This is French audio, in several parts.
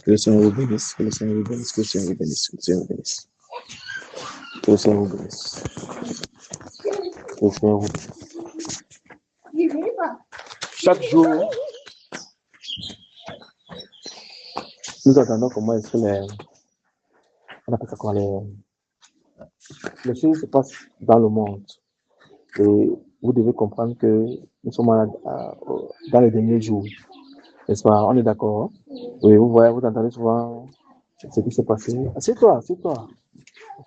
Que le Seigneur vous bénisse, que le Seigneur vous bénisse, que le Seigneur vous bénisse, que le Seigneur vous bénisse. Que le Seigneur vous bénisse. Que le Seigneur vous bénisse. Chaque jour, nous attendons comment est-ce que on appelle ça quoi, les choses se passent dans le monde. Et vous devez comprendre que nous sommes dans les derniers jours. N'est-ce pas? On est d'accord? Oui, vous voyez, vous entendez souvent ce qui s'est passé. Assieds-toi, assieds-toi.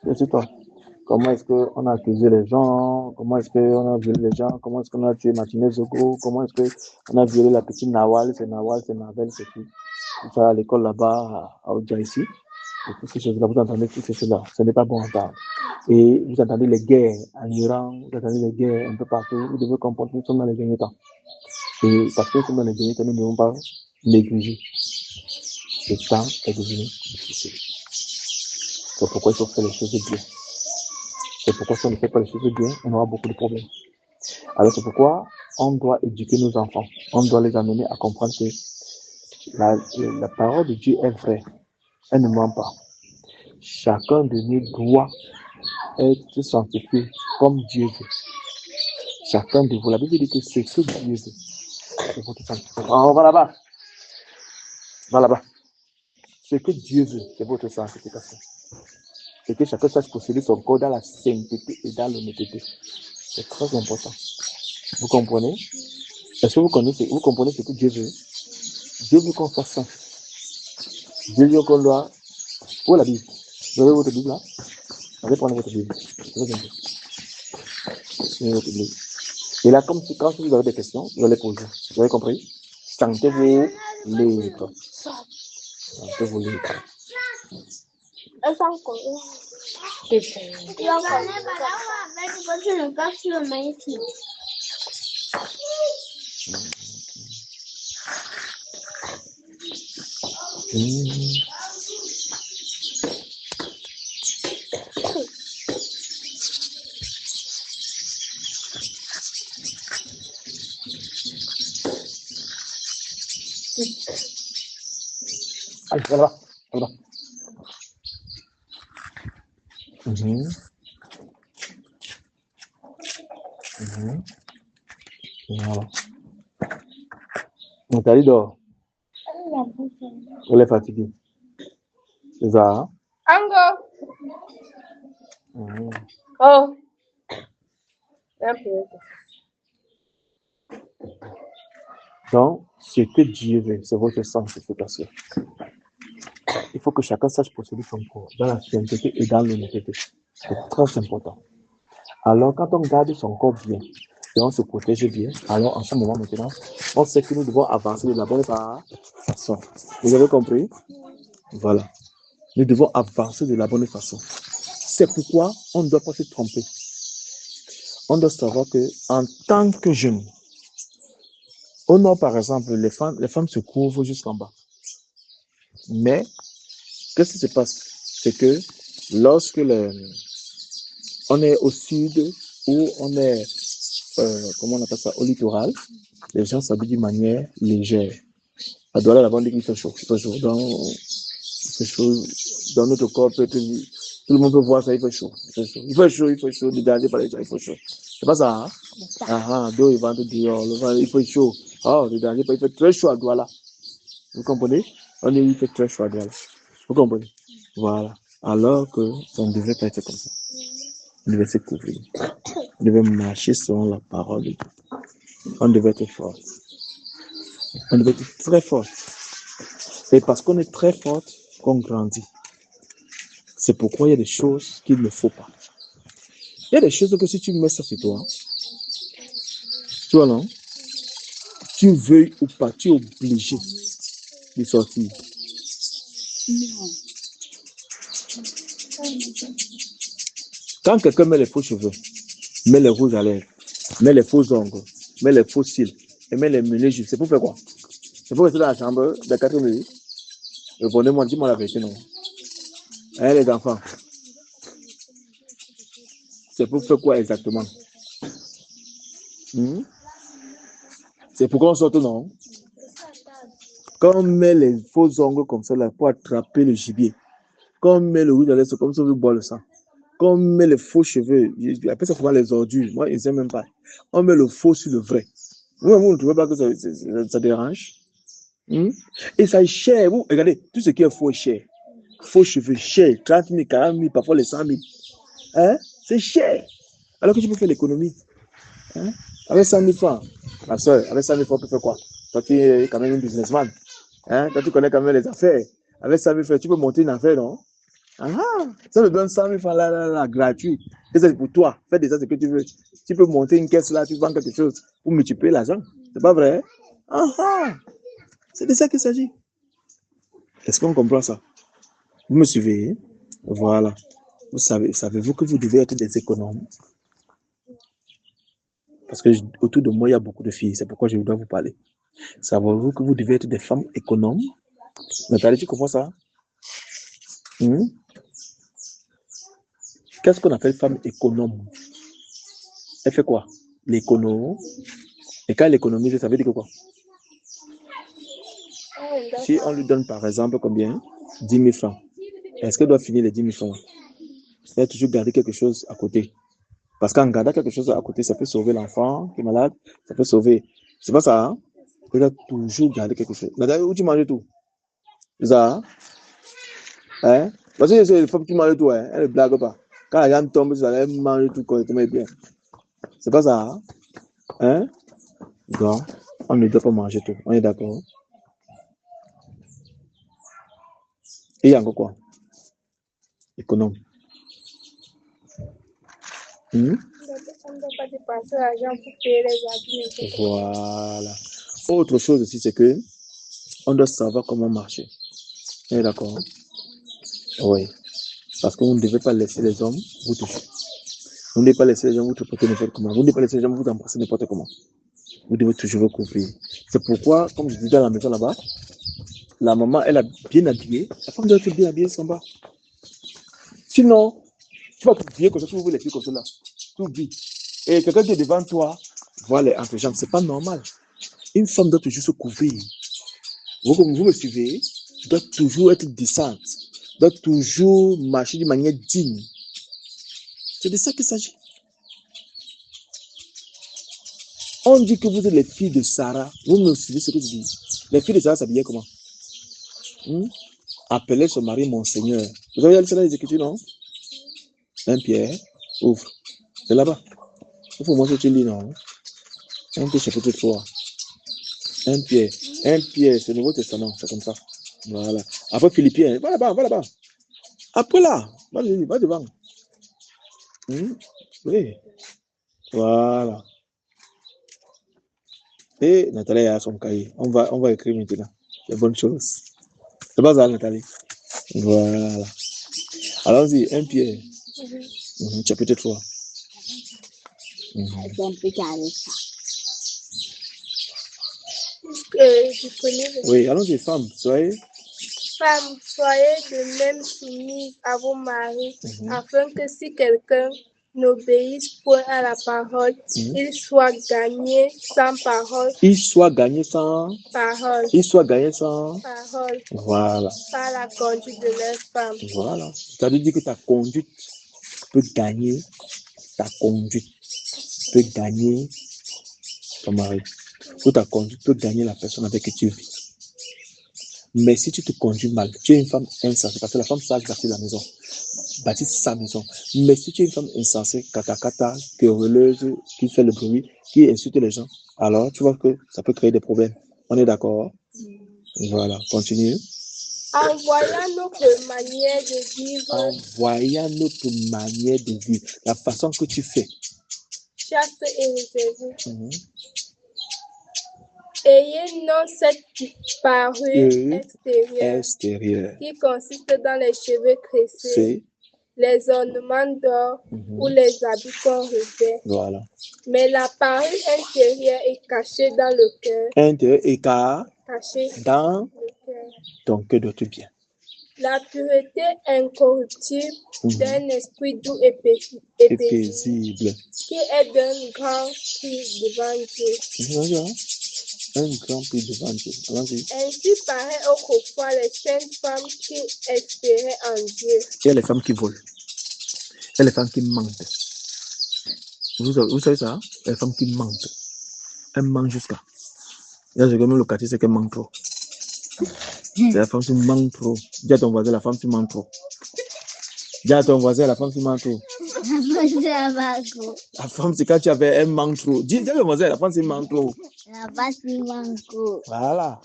Assieds-toi. Comment est-ce qu'on a accusé les gens? Comment est-ce qu'on a violé les gens? Comment est-ce qu'on a tué Martinez Zogo? Comment est-ce qu'on a violé la petite Nawal? C'est Nawal, c'est Navel, c'est qui? Tout ça à l'école là-bas, à Oudja ici. Et toutes ces choses-là, vous entendez tout cela. Ce n'est pas bon à entendre. Et vous entendez les guerres en Iran, vous entendez les guerres un peu partout. Vous devez comprendre que nous sommes dans les derniers temps. Et parce que nous sommes dans les derniers temps, nous ne devons pas négliger. Le temps est devenu difficile. C'est pourquoi il faut faire les choses bien. C'est pourquoi si on ne fait pas les choses bien, on aura beaucoup de problèmes. Alors c'est pourquoi on doit éduquer nos enfants. On doit les amener à comprendre que la parole de Dieu est vraie. Elle ne ment pas. Chacun de nous doit être sanctifié comme Dieu veut. Chacun de vous. La Bible dit que c'est ce que Dieu veut. C'est votre sanctification. On va là-bas. Va là-bas. Ce que Dieu veut, c'est votre sanctification. C'est que chacun sache posséder son corps dans la sainteté et dans l'honnêteté. C'est très important. Vous comprenez? Est-ce que vous comprenez ce que Dieu veut? Dieu veut qu'on soit saint. Dieu veut qu'on doit. Où est la Bible? Vous avez votre Bible là? Allez prendre votre Bible. Votre Bible. Et là, quand vous avez des questions, vous allez poser. Vous avez compris? Sentez-vous libre. Sentez-vous libre. Allez, là-bas. Là-bas. Voilà. Nathalie dort. Elle est fatiguée. C'est ça, hein? Ango. Oh. Donc, ce que Dieu veut, c'est votre sanctification. Il faut que chacun sache posséder son corps dans la sainteté et dans l'honnêteté. C'est très important. Alors, quand on garde son corps bien et on se protège bien, alors en ce moment maintenant, on sait que nous devons avancer de la bonne façon. Vous avez compris? Voilà. Nous devons avancer de la bonne façon. C'est pourquoi on ne doit pas se tromper. On doit savoir que en tant que jeune, au nord par exemple, les femmes se couvrent jusqu'en bas. Mais qu'est-ce qui se passe? C'est que lorsque on est au sud ou on est, comment on appelle ça, au littoral, les gens s'habillent d'une manière légère. À Douala, là-bas, on dit qu'il fait chaud. Il fait chaud. Il fait chaud. Dans notre corps, tout le monde peut voir ça, il fait chaud. Il fait chaud. Dégagé par les gens, il fait chaud. C'est pas ça, hein? Donc ils vendent dehors, il fait chaud. Oh, dégagé, il fait très chaud à Douala. Vous comprenez? Il fait très chaud à Douala. Vous comprenez? Voilà. Alors que ça ne devrait pas être comme ça. On devait se couvrir. On devait marcher selon la parole de Dieu. On devait être fort. On devait être très fort. Et parce qu'on est très fort, qu'on grandit. C'est pourquoi il y a des choses qu'il ne faut pas. Il y a des choses que si tu mets ça sur toi, tu vois non? Tu veuilles ou pas, tu es obligé de sortir. Non. Quand quelqu'un met les faux cheveux, met les rouges à lèvres, met les faux ongles, met les faux cils, et met les mulets justes, c'est pour faire quoi? C'est pour rester dans la chambre de 4 minutes. Répondez-moi, dis-moi la vérité, non? Hein, les enfants? C'est pour faire quoi exactement? C'est pourquoi on sort, non? Quand on met les faux ongles comme ça là pour attraper le gibier. Quand on met le rouge à lèvres comme ça, on veut boire le sang. Quand on met les faux cheveux, après ça, comment les ordures. Moi, ils n'aiment même pas. On met le faux sur le vrai. Vous ne trouvez pas que ça dérange? Et ça est cher. Vous, regardez, tout ce qui est faux est cher. Faux cheveux, cher. 30 000, 40 000, parfois les 100 000. Hein? C'est cher. Alors que tu peux faire l'économie. Hein? Avec 100 000 francs, ma soeur, avec 100 000 francs, tu peux faire quoi? Toi, tu es quand même un businessman. Hein? Toi, tu connais quand même les affaires. Avec 100 000 francs, tu peux monter une affaire, non? Ah, ça me donne 100 000 francs là, gratuit. Et c'est pour toi. Fais déjà ce que tu veux. Tu peux monter une caisse là, tu vends quelque chose pour multiplier l'argent. C'est pas vrai? C'est de ça qu'il s'agit. Est-ce qu'on comprend ça? Vous me suivez? Voilà. Vous savez-vous que vous devez être des économes? Parce que autour de moi, il y a beaucoup de filles. C'est pourquoi je dois vous parler. Savez-vous que vous devez être des femmes économes? Nathalie, tu comprends ça? Qu'est-ce qu'on appelle femme économe? Elle fait quoi? L'économie. Et quand elle économise, ça veut dire que quoi? Si on lui donne par exemple combien? 10 000 francs. Est-ce qu'elle doit finir les 10 000 francs? Elle doit toujours garder quelque chose à côté. Parce qu'en gardant quelque chose à côté, ça peut sauver l'enfant qui est malade. Ça peut sauver. C'est pas ça, hein? Elle doit toujours garder quelque chose. Madame, où tu manges tout? C'est ça, hein? Parce que c'est les femmes qui mangent tout, hein? Elle ne blague pas. Quand la jambe tombe, elle mange tout correctement bien. C'est pas ça, hein? Donc, on ne doit pas manger tout. On est d'accord? Et il y a encore quoi? Économe. On ne doit pas dépenser l'argent pour payer les adultes. Voilà. Autre chose aussi, c'est que on doit savoir comment marcher. On est d'accord? Oui. Parce que vous ne devez pas laisser les hommes vous toucher. Vous ne devez pas laisser les gens vous tromper n'importe comment. Vous ne devez pas laisser les gens vous embrasser n'importe comment. Vous devez toujours vous couvrir. C'est pourquoi, comme je disais à la maison là-bas, la maman, elle a bien habillé. La femme doit être bien habillée sans bas. Sinon, tu vas t'oublier comme ça, tu ouvres les pieds comme ça là. Tu oublies. Et quelqu'un qui est devant toi, voit les entrejambes. C'est pas normal. Une femme doit toujours se couvrir. Vous me suivez? Tu dois toujours être décente. Tu dois toujours marcher de manière digne. C'est de ça qu'il s'agit. On dit que vous êtes les filles de Sarah. Vous me suivez ce que je dis? Les filles de Sarah s'habillaient comment? Appelez son mari mon Seigneur. Vous avez lu ça dans les Écritures, non? 1 Pierre, ouvre. C'est là-bas. Il faut moi que tu lis, non? 1 Pierre chapitre 3. 1 Pierre, c'est le Nouveau Testament, c'est comme ça. Voilà. Après Philippiens, va là-bas. Après là, va devant. Oui. Voilà. Et Nathalie a son cahier. On va écrire maintenant. Les bonnes choses. C'est pas ça, Nathalie? Voilà. Allons-y, 1 Pierre. Chapitre 3. Oui, allons-y, femmes, soyez. Femmes, soyez de même soumises à vos maris, afin que si quelqu'un n'obéisse point à la parole, il soit gagné sans parole. Il soit gagné sans parole. Il soit gagné sans parole. Voilà. Par la conduite de leur femme. Voilà. Ça veut dire que ta conduite peut gagner ta conduite, peut gagner ton mari. Ou ta conduite peut gagner la personne avec qui tu vis. Mais si tu te conduis mal, tu es une femme insensée, parce que la femme sage bâtit la maison, bâtit sa maison. Mais si tu es une femme insensée, kata, querelleuse, qui fait le bruit, qui insulte les gens, alors tu vois que ça peut créer des problèmes. On est d'accord? Voilà, continue. En voyant notre manière de vivre. En voyant notre manière de vivre, la façon que tu fais. Chaste et réservée. Ayez non cette parure extérieure qui consiste dans les cheveux cressés, les ornements d'or ou les habits qu'on revêt. Voilà. Mais la parure intérieure est cachée dans le cœur. Intérieur est cachée dans le cœur. Ton cœur doit être bien. La pureté incorruptible d'un esprit doux et paisible, qui est d'un grand prix devant Dieu. Un grand prix devant Dieu. Allons-y. Ainsi paraît autrefois les saintes femmes qui espéraient en Dieu. Il y a les femmes qui volent. Il y a les femmes qui mentent. Vous savez ça? Les femmes qui mentent. Elles mentent jusqu'à. Il y a ce que même le quartier, c'est qu'elles mentent trop. C'est la femme qui ment trop. Dis à ton voisin, la femme qui ment trop. Dis à ton voisin, la femme qui ment trop. La femme, c'est quand tu avais, elle ment trop. Dis à ton voisin, la femme qui ment trop. La femme qui ment trop. Voilà.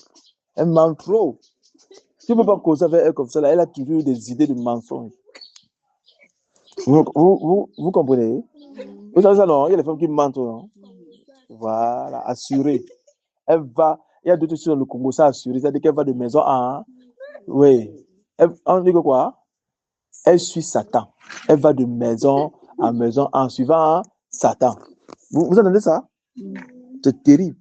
Elle ment trop. Tu ne peux pas causer avec elle comme ça. Là. Elle a toujours des idées de mensonges. Vous comprenez? Vous savez ça, non? Il y a les femmes qui mentent, non? Voilà, assurée. Elle va, il y a d'autres choses dans le Congo, ça assuré. C'est-à-dire qu'elle va de maison en. Oui. On dit que quoi? Elle suit Satan. Elle va de maison en maison en suivant Satan. Vous entendez ça? C'est terrible.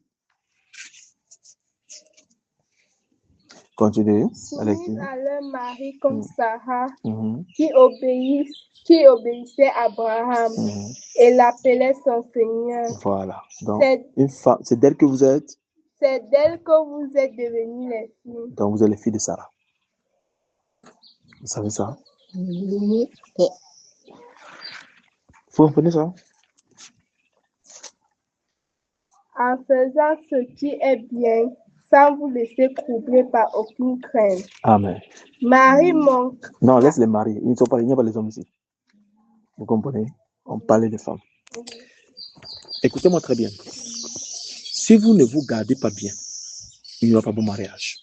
Continuez. Soumis à leur mari comme Sarah, qui obéissait à Abraham et l'appelait son Seigneur. Voilà. Donc, une femme, c'est d'elle que vous êtes. C'est d'elle que vous êtes devenus les filles. Donc, vous êtes les filles de Sarah. Vous savez ça? Vous comprenez ça? En faisant ce qui est bien, sans vous laisser troubler par aucune crainte. Amen. Marie manque. Non, laisse les maris. Il n'y a pas les hommes ici. Vous comprenez? On parlait des femmes. Écoutez-moi très bien. Si vous ne vous gardez pas bien, il n'y aura pas bon mariage.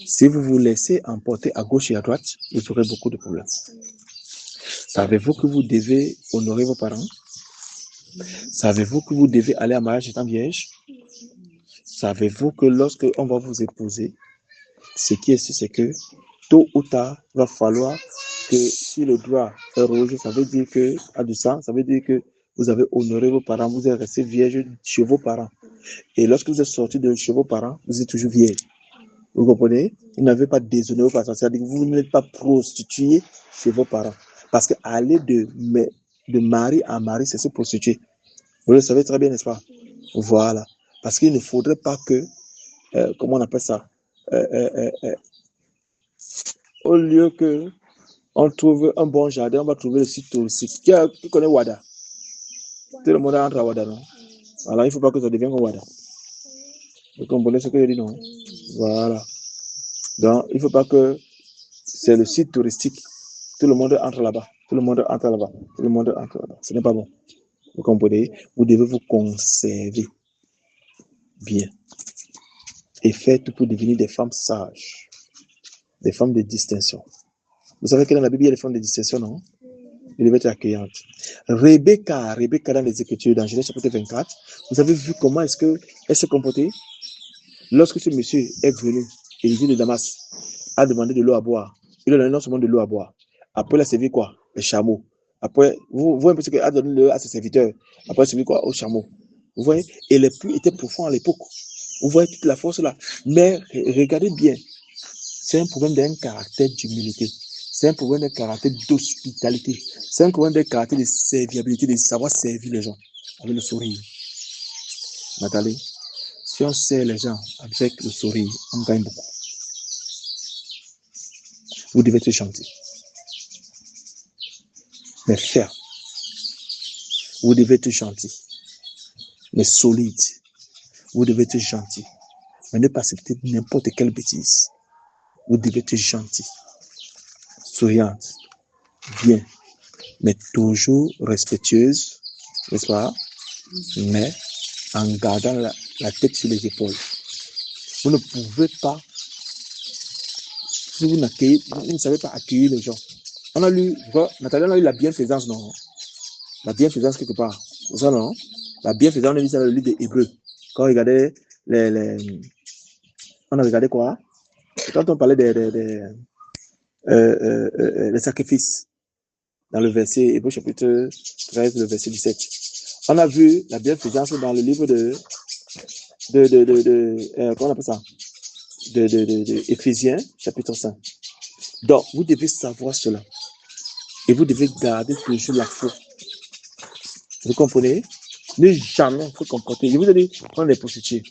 Si vous vous laissez emporter à gauche et à droite, vous aurez beaucoup de problèmes. Savez-vous que vous devez honorer vos parents? Savez-vous que vous devez aller à mariage étant vierge? Savez-vous que lorsque on va vous épouser, ce qui est sûr, c'est que tôt ou tard, il va falloir que si le droit est rouge, ça veut dire que, à du sang, ça veut dire que vous avez honoré vos parents, vous êtes resté vierge chez vos parents. Et lorsque vous êtes sorti de chez vos parents, vous êtes toujours vierge. Vous comprenez? Vous n'avez pas déshonoré vos parents, c'est-à-dire que vous n'êtes pas prostitué chez vos parents. Parce qu'aller de mari à mari, c'est se prostituer. Vous le savez très bien, n'est-ce pas? Voilà. Parce qu'il ne faudrait pas que, comment on appelle ça? Au lieu que on trouve un bon jardin, on va trouver le site touristique. Qui connaît Wada? Tout le monde entre à Wada, non? Alors, il ne faut pas que ça devienne comme Wada. Vous comprenez ce que je dis, non? Voilà. Donc, il ne faut pas que c'est le site touristique. Tout le monde entre là-bas. Tout le monde entre là-bas. Tout le monde entre là-bas. Ce n'est pas bon. Vous comprenez? Vous devez vous conserver bien. Et faire tout pour devenir des femmes sages. Des femmes de distinction. Vous savez que dans la Bible, il y a des femmes de distinction, non? Il devait être accueillante. Rebecca dans les Écritures, dans Genèse chapitre 24, vous avez vu comment est-ce qu'elle se comportait? Lorsque ce monsieur est venu, Élisée de Damas a demandé de l'eau à boire. Il a donné non seulement de l'eau à boire. Après, il a servi quoi? Les chameaux. Après, vous voyez un peu ce qu'il a donné à ses serviteurs. Après, il a servi quoi? Aux chameaux. Vous voyez? Et les puits étaient profonds à l'époque. Vous voyez toute la force là. Mais regardez bien. C'est un problème d'un caractère d'humilité. C'est un problème d'un caractère d'hospitalité. C'est un problème d'un caractère de serviabilité, de savoir servir les gens avec le sourire. Nathalie, si on sert les gens avec le sourire, on gagne beaucoup. Vous devez être gentil. Mais ferme. Vous devez être gentil. Mais solide. Vous devez être gentil. Mais ne pas accepter n'importe quelle bêtise. Vous devez être gentil. Souriante. Bien. Mais toujours respectueuse. N'est-ce pas? Mais en gardant la tête sur les épaules. Vous ne pouvez pas, si vous ne savez pas accueillir les gens. On a lu, Nathalie, on a lu la bienfaisance, non? La bienfaisance quelque part. C'est ça, non? La bienfaisance, on a lu ça dans le livre des Hébreux. Quand on regardait on a regardé quoi? Quand on parlait des sacrifices, dans le verset, Hébreux chapitre 13, le verset 17. On a vu la bienfaisance dans le livre comment on appelle ça? De Éphésiens, chapitre 5. Donc, vous devez savoir cela. Et vous devez garder toujours la foi. Vous comprenez? Ne jamais vous comporter. Je vous ai dit, prendre les prostituées.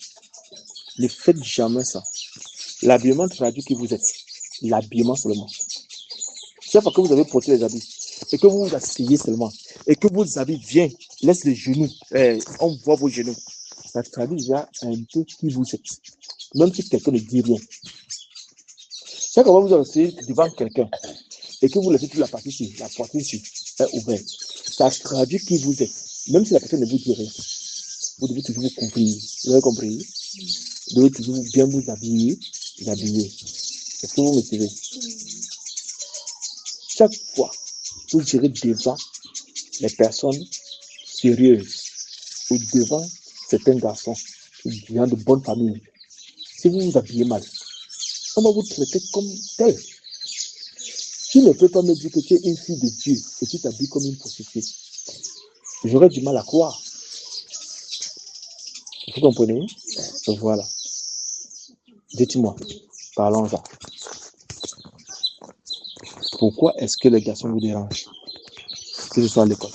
Ne faites jamais ça. L'habillement traduit qui vous êtes. L'habillement seulement. Chaque fois que vous avez porté les habits et que vous vous asseyez seulement et que vos habits viennent, laisse les genoux, on voit vos genoux. Ça traduit déjà un peu qui vous êtes. Même si quelqu'un ne dit rien. Chaque fois que vous asseyez devant quelqu'un et que vous laissez toute la partie ici, la poitrine ici, ouverte, ça traduit qui vous êtes. Même si la personne ne vous dit rien, vous devez toujours vous couvrir. Vous avez compris? Vous devez toujours bien vous habiller. Est-ce que vous me suivez? Chaque fois que vous serez devant les personnes sérieuses ou devant certains garçons ayant de bonnes familles, si vous vous habillez mal, on va vous traiter comme tel. Tu ne peux pas me dire que tu es une fille de Dieu et tu t'habilles comme une prostituée. J'aurais du mal à croire. Vous comprenez? Voilà. Dites-moi, parlons-en. Pourquoi est-ce que les garçons vous dérangent? Que ce soit à l'école.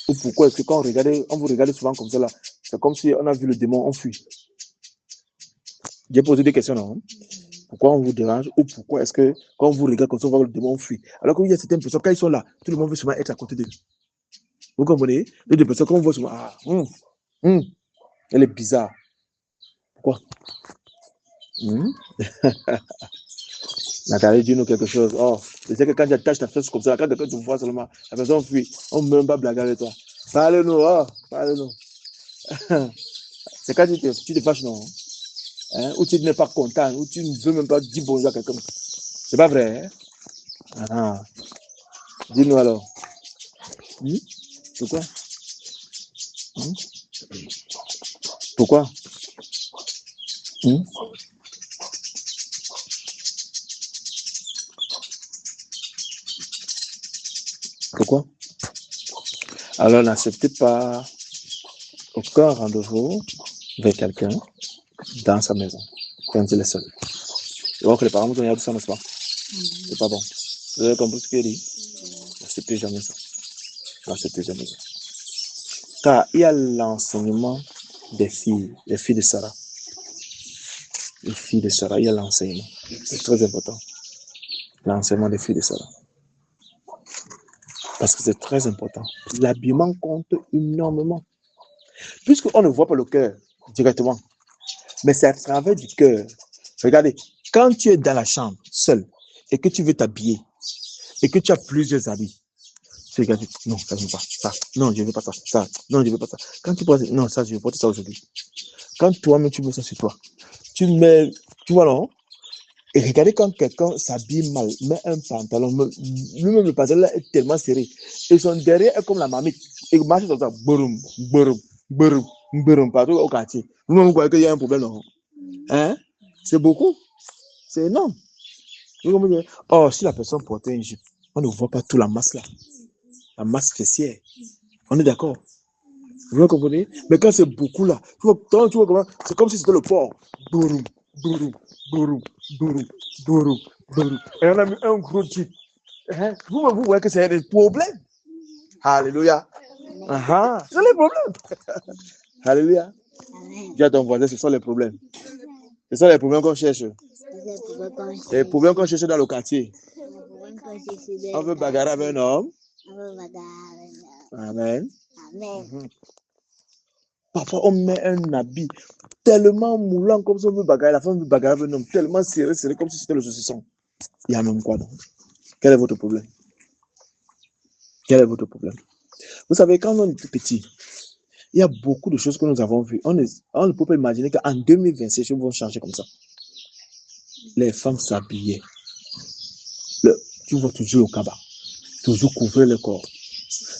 Ou pourquoi est-ce que quand on vous regarde souvent comme ça là, c'est comme si on a vu le démon, on fuit. J'ai posé des questions, non? Pourquoi on vous dérange? Ou pourquoi est-ce que quand on vous regarde comme ça, on voit le démon, on fuit? Alors qu'il y a certaines personnes, quand ils sont là, tout le monde veut souvent être à côté d'eux. Vous comprenez? Il y a des personnes, quand on voit souvent, elle est bizarre. Pourquoi? Nathalie, dis-nous quelque chose. Oh, je sais que quand tu attaches ta fesse comme ça, quand quelqu'un te voit seulement, la personne fuit. On ne peut même pas blaguer avec toi. Parle-nous, parle-nous. C'est quand tu te fâches, non? Ou tu n'es pas content, ou tu ne veux même pas dire bonjour à quelqu'un. C'est pas vrai, hein? Dis-nous alors. Pourquoi? Pourquoi? Pourquoi? Alors n'acceptez pas aucun rendez-vous avec quelqu'un dans sa maison, quand il est seul. Je vois que les parents vous ont dit ça, n'est-ce pas? C'est pas bon. Vous avez compris ce qu'il dit? N'acceptez jamais ça. N'acceptez jamais ça. Car il y a l'enseignement des filles, les filles de Sarah. Les filles de Sarah, il y a l'enseignement. C'est très important. L'enseignement des filles de Sarah. Parce que c'est très important. L'habillement compte énormément. Puisqu'on ne voit pas le cœur directement, mais c'est à travers du cœur. Regardez, quand tu es dans la chambre, seul, et que tu veux t'habiller, et que tu as plusieurs habits, tu regardes, non, ça je ne veux pas, ça, non, je ne veux pas ça, ça, non, je ne veux pas ça. Quand tu penses, non, ça, je veux porter ça aujourd'hui. Quand toi-même, tu mets ça sur toi, tu mets, tu vois, non? Et regardez quand quelqu'un s'habille mal, met un pantalon, lui-même le pantalon là est tellement serré, et son derrière est comme la marmite, et il marche comme ça, boum, boum, boum, boum, partout au quartier. Vous-même, vous voyez qu'il y a un problème, non? Hein? C'est beaucoup, c'est énorme. Oh, si la personne portait une jupe, on ne voit pas toute la masse là, la masse fessière. On est d'accord? Vous comprenez? Mais quand c'est beaucoup là, tu vois comment, c'est comme si c'était le port. Boum, boum, boum, boum, boum, boum. Et on a mis un gros jeep. Vous voyez que c'est des problèmes. Alléluia. C'est les problèmes. Alléluia. Dis à ton voisin, ce sont les problèmes. Ce sont les problèmes qu'on cherche. Les problèmes qu'on cherche dans le quartier. On veut bagarrer avec un homme. Amen. Parfois, on met un habit tellement moulant comme si on veut bagarrer. La femme veut bagarrer avec un homme tellement serré comme si c'était le saucisson. Il y a même quoi donc? Quel est votre problème? Quel est votre problème? Vous savez, quand on est petit, il y a beaucoup de choses que nous avons vues. On ne peut pas imaginer qu'en 2026, les choses vont changer comme ça. Les femmes s'habillaient. Tu vois toujours au cabas. Toujours couvrir le corps.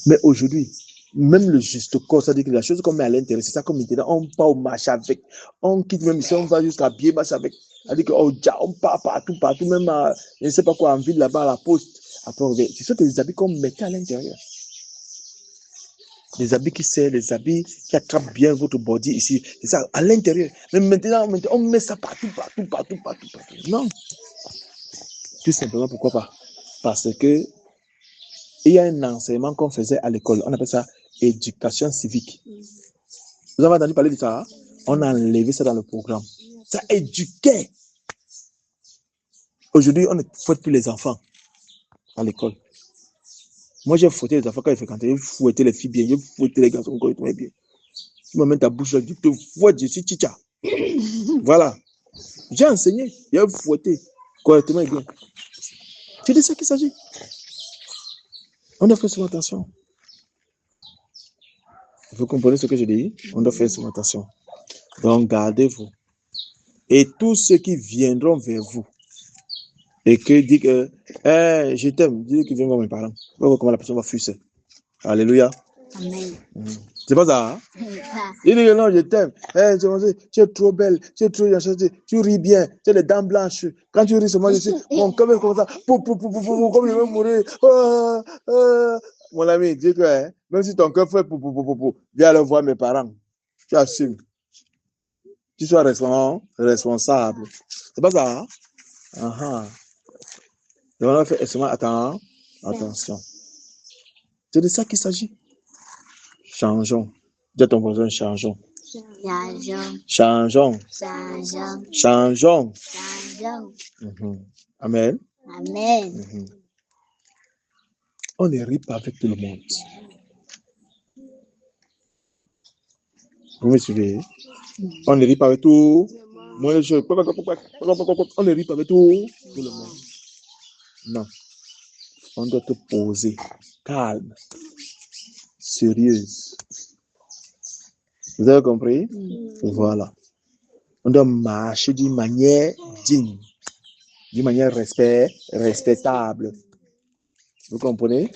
Mais aujourd'hui, même le juste corps, c'est-à-dire que la chose qu'on met à l'intérieur, c'est ça comme maintenant, on part au marché avec. On quitte même ici, on va jusqu'à pied basse avec. C'est-à-dire qu'on part partout, même à, je ne sais pas quoi, en ville là-bas, à la poste. Après, c'est sûr que les habits qu'on mettait à l'intérieur. Les habits qui serrent, les habits qui attrapent bien votre body ici. C'est ça, à l'intérieur. Mais maintenant, on met ça partout. Non. Tout simplement, pourquoi pas? Parce que il y a un enseignement qu'on faisait à l'école. On appelle ça éducation civique. Vous avez entendu parler de ça? On a enlevé ça dans le programme. Ça éduquait. Aujourd'hui, on ne fouette plus les enfants à l'école. Moi, j'ai fouetté les enfants quand ils fréquentaient. J'ai fouetté les filles bien. J'ai fouetté les garçons quand ils étaient bien. Tu m'amènes ta bouche là, tu te fouettes, je suis chicha. Voilà. J'ai enseigné. J'ai fouetté correctement et bien. C'est de ça qu'il s'agit. On doit faire souvent attention. Vous comprenez ce que je dis? On doit faire souvent attention. Donc, gardez-vous. Et tous ceux qui viendront vers vous et qui disent que je t'aime, dis qu'ils viennent voir mes parents. On va voir comment la personne va fuir. Alléluia. Amen. C'est pas ça, hein? Il dit que non, je t'aime. Tu es trop belle, tu es trop gentille, tu ris bien, tu as les dents blanches. Quand tu ris, moi je suis mon cœur est comme ça, comme je vais mourir. Mon ami, dis que même si ton cœur fait viens aller voir mes parents. Tu assumes. Tu sois responsable. C'est pas ça, hein? Donc on a fait extrêmement attention. C'est de ça qu'il s'agit. Changeons. Dis à ton voisin, changeons. Changeons. Amen. Amen. On ne rit pas avec tout le monde. Vous me suivez? On ne rit pas avec tout. On ne rit pas avec tout le monde. Non. On doit te poser calme, sérieuse. Vous avez compris? Voilà. On doit marcher d'une manière digne, d'une manière respectable. Vous comprenez?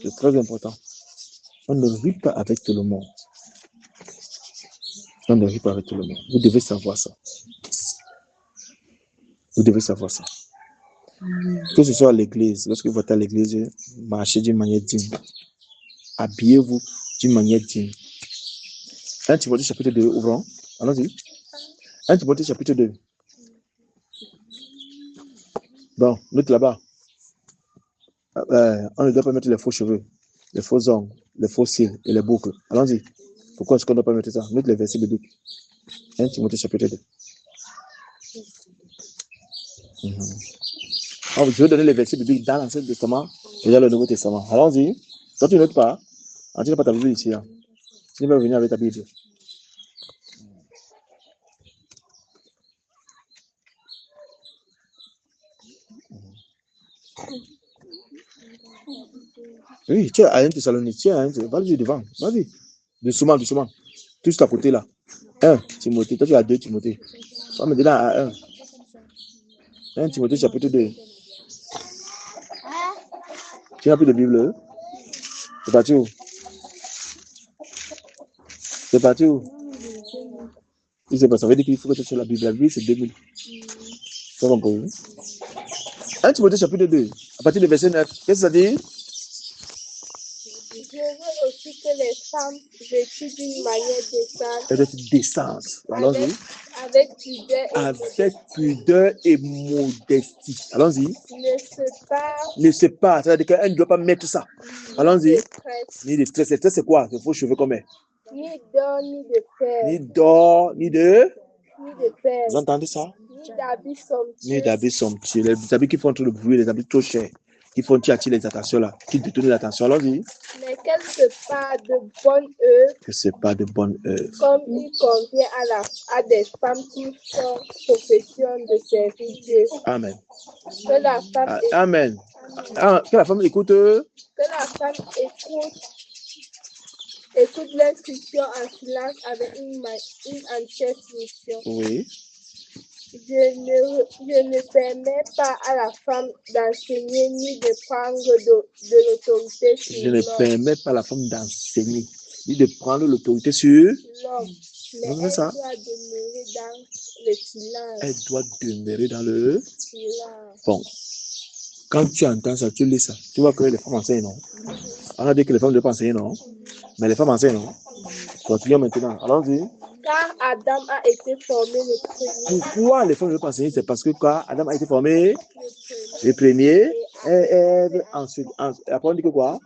C'est très important. On ne rit pas avec tout le monde. On ne rit pas avec tout le monde. Vous devez savoir ça. Vous devez savoir ça. Que ce soit à l'église, lorsque vous êtes à l'église, marchez d'une manière digne. Habillez-vous d'une manière digne. 1 Timothée chapitre 2, ouvrons. Allons-y. 1 Timothée chapitre 2. Bon, note là-bas. On ne doit pas mettre les faux cheveux, les faux ongles, les faux cils et les boucles. Allons-y. Pourquoi est-ce qu'on ne doit pas mettre ça? Note les versets bibliques. 1 Timothée chapitre 2. Alors, je vais donner les versets bibliques dans l'Ancien Testament et dans le Nouveau Testament. Allons-y. Quand tu ne notes pas, tu n'as pas ta Bible ici. Hein. Tu n'es pas venu avec ta Bible. Oui, tu es à 1 Thessaloniciens, vas-y devant, vas-y. Doucement. Tous à côté là. 1 Timothée, toi tu as 2 Timothée. On me dit là à 1. 1 Timothée chapitre 2. Tu n'as plus de Bible? C'est parti où? C'est parti où? Si c'est pas ça veut dire qu'il faut que tu aies la Bible. La Bible c'est 2000. C'est compris? 1 Timothée chapitre 2. À partir du verset 9. Qu'est-ce que ça dit? Je veux aussi que les femmes vêtues d'une manière décente. Elles doivent être décentes. Allons-y. Avec pudeur et modestie. Allons-y. Ne se pas. C'est-à-dire qu'elle ne doit pas mettre ça. Allons-y. Ni de stress. C'est quoi? C'est faux cheveux comme elle. Ni d'or, ni de fer. Ni d'or, ni de fer. Vous entendez ça? Ni d'habits somptueux. Les habits qui font trop de bruit, les habits trop chers, qui font attirer les attentions là, qui détournent l'attention. Allons-y. Mais qu'elle se pas de bonne œuvre. Que c'est pas de bonne œuvre. Comme il convient à des femmes qui font profession de servir Dieu. Amen. Que la femme Amen. Que la femme écoute. Que la femme écoute l'instruction en silence avec une entière soumission. Oui. Je ne permets pas à la femme d'enseigner ni de prendre de l'autorité sur l'homme. Je ne permets pas à la femme d'enseigner ni de prendre l'autorité sur l'homme. Mais elle ça? doit demeurer dans le silence. Elle doit demeurer dans le silence. Bon. Quand tu entends ça, tu lis ça. Tu vois que les femmes enseignent, non? On a dit que les femmes ne doivent pas enseigner, non? Mais les femmes enseignent, non? Continuons maintenant. Allons-y. Car Adam a été formé le premier. Pourquoi les femmes ne doivent pas enseigner? C'est parce que quand Adam a été formé le premier, et Ève ensuite. Après on dit que quoi?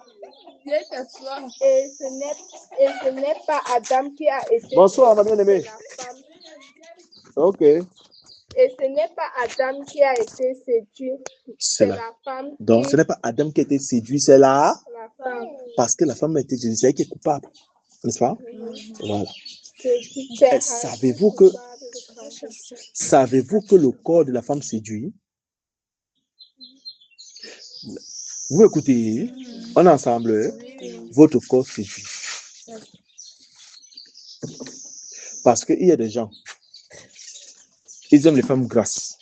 Et ce n'est pas Adam qui a été Bonsoir, ma bien-aimée. la femme. Ok. Et ce n'est pas Adam qui a été séduit, C'est c'est là. la femme Donc, qui ce n'est pas Adam qui a été séduit, c'est là. la femme. Parce que la femme a été séduite, c'est elle qui est coupable. N'est-ce pas? Voilà. C'est Savez-vous que le corps de la femme séduit? Vous écoutez, on est ensemble, votre corps séduit. Parce qu'il y a des gens, ils aiment les femmes grasses.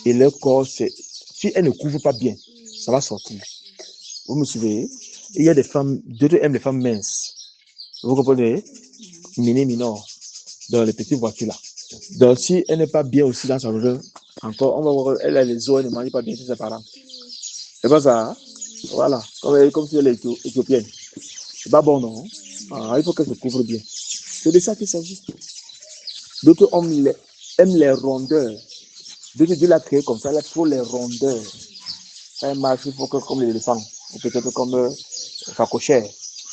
Et leur corps, si elles ne couvrent pas bien, ça va sortir. Vous me suivez? Il y a des femmes, d'autres aiment les femmes minces. Vous comprenez? Mini, minor, dans les petites voitures là. Donc, si elle n'est pas bien aussi dans sa odeur, encore, on va voir, elle a les os, elle ne mange pas bien chez ses parents. C'est pas ça, hein? Voilà. Comme si elle est éthiopienne. C'est pas bon, non? Ah, il faut qu'elle se couvre bien. C'est de ça qu'il s'agit. D'autres hommes aiment les rondeurs. D'autres Dieu l'a créé comme ça, il faut les rondeurs. Ça marche, il faut que comme l'éléphant, ou peut-être comme Facochère,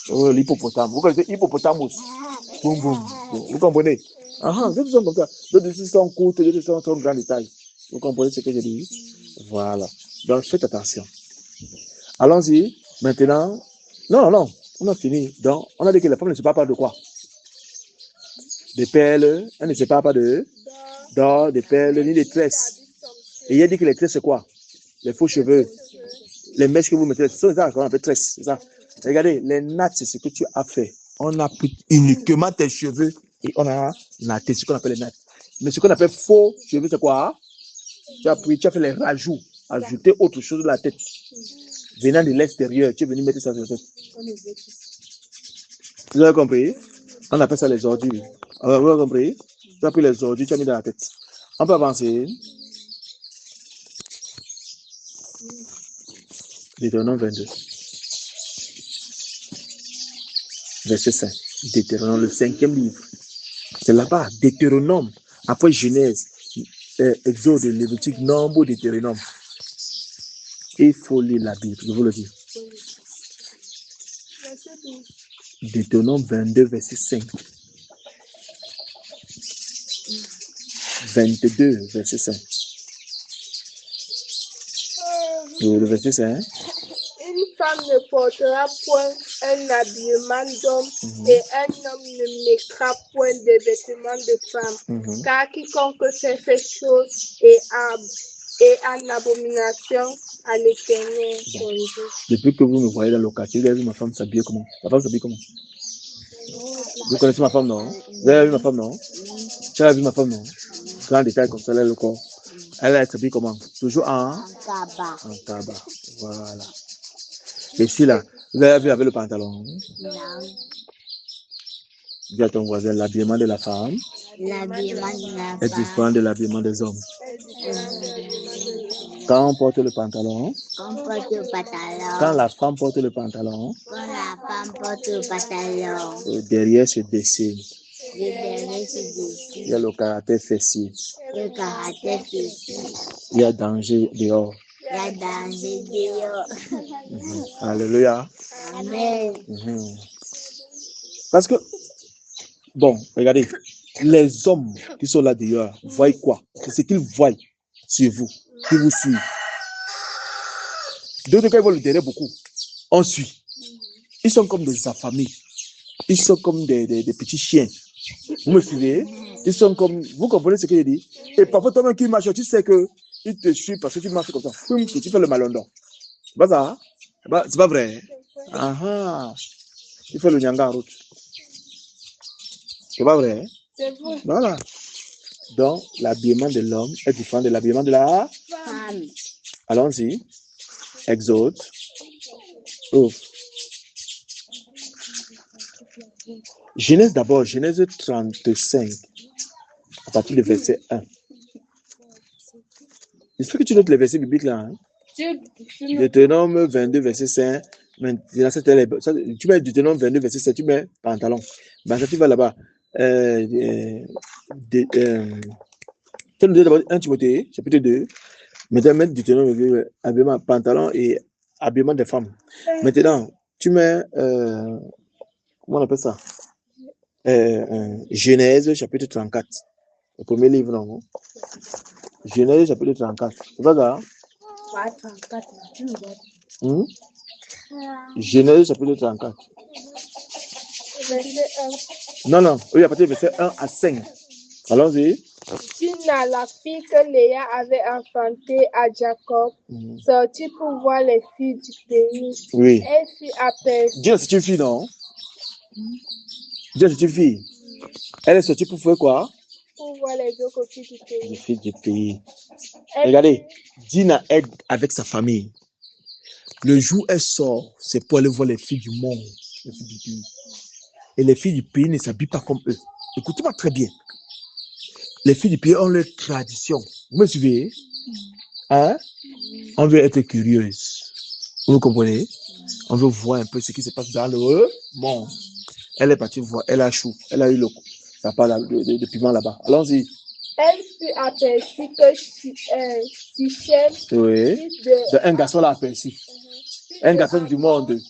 l'hippopotame. Vous connaissez l'hippopotamus? Boum, boum. Vous comprenez? Ah, d'autres sont comme ça. D'autres sont courtes, d'autres sont en grand détail. Vous comprenez ce que je dis? Voilà. Donc, faites attention. Allons-y. Maintenant. Non, on a fini. Donc, on a dit que la femme ne se parle pas de quoi? Des perles. Elle ne se parle pas d'or, des perles, ni des tresses. Et il a dit que les tresses, c'est quoi? Les faux cheveux. Les mèches que vous mettez, c'est ça qu'on appelle tresses. C'est ça. Regardez, les nattes, c'est ce que tu as fait. On a pris uniquement tes cheveux et on a natté, ce qu'on appelle les nattes. Mais ce qu'on appelle faux cheveux, c'est quoi? Tu as fait les rajouts, ajouter autre chose de la tête. Venant de l'extérieur, tu es venu mettre ça sur la tête. Vous avez compris? On appelle ça les ordures. Vous avez compris? Tu as pris les ordures, tu as mis dans la tête. On peut avancer. Deutéronome 22. Verset 5. Deutéronome, le 5e livre. C'est là-bas, Deutéronome. Après Genèse, Exode, Lévitique, Nombre, Deutéronome. Il faut lire la Bible, je vous le dis. Deutéronome 22, verset 5. 22, verset 5. Le verset 5. Une femme ne portera point un habillement d'homme et un homme ne mettra point de vêtements de femme. Car quiconque fait ces choses est en abomination à l'Éternel. Bon. Depuis que vous me voyez dans le quartier, vous avez vu ma femme s'habiller comment? Ma femme s'habille comment? Vous connaissez ma femme, non? Vous avez vu ma femme, non? Tu as vu ma femme, non? Grand détail comme ça, là, le corps. Elle s'habille comment? Toujours en tabac. En tabac. Voilà. Et ici, là, vous avez vu avec le pantalon? Non. Dis à ton voisin, l'habillement de la femme est différent de l'habillement des hommes. Quand on porte le pantalon, quand la femme porte le pantalon, derrière se dessine. Il y a le caractère fessier. Il y a danger dehors. Alléluia. Amen. Parce que, bon, regardez, les hommes qui sont là dehors voient quoi? C'est ce qu'ils voient sur vous, qui vous suivent. D'autres cas, ils vont le derrière beaucoup. On suit. Ils sont comme des affamés. Ils sont comme des petits chiens. Vous me suivez? Ils sont comme, vous comprenez ce que je dis? Et parfois, toi-même qui marches, tu sais que il te suit parce que tu marches comme ça. Que tu fais le malondon. C'est pas ça? C'est pas vrai? Ah, tu fais le nyanga en route. C'est pas vrai? C'est vrai. Voilà. Donc, l'habillement de l'homme est différent de l'habillement de la Femme. Allons-y. Exode. Oh. Genèse d'abord, Genèse 35, à partir du verset 1. Il faut que tu notes les versets bibliques là. Hein? Deutéronome 22, verset 5. Maintenant, tu mets Deutéronome 22, verset 7, tu mets pantalon. Ben, ça, tu vas là-bas. Tu nous d'abord 1 Timothée, chapitre 2. Maintenant, mettre Deutéronome, habillement, pantalon et habillement des femmes. Maintenant, Tu mets, comment on appelle ça? Genèse, chapitre 34. Le premier livre, non? Genèse, chapitre 34. C'est pas ça? Genèse, chapitre 34. Verset 1. Non. Oui, à partir du verset 1 à 5. Allons-y. Dina, la fille que Léa avait enfantée à Jacob, sortit pour voir les filles du pays. Oui. Elle fut aperçue. Dina, c'est une fille, non? Dina, c'est une fille. Elle est sortie pour faire quoi? Pour voir les autres filles du pays. Les filles du pays. Regardez, Dina est avec sa famille. Le jour où elle sort, c'est pour aller voir les filles du monde, les filles du pays. Et les filles du pays ne s'habillent pas comme eux. Écoutez-moi très bien. Les filles du pays ont leur tradition. Vous me suivez? Hein? On veut être curieuse. Vous comprenez? On veut voir un peu ce qui se passe dans le monde. Elle est partie voir, elle a chaud, elle a eu ça parle de piment là-bas. Allons-y. Elle fut aperçue que Sichem, Oui. fils de Un garçon l'a aperçu. Un garçon du monde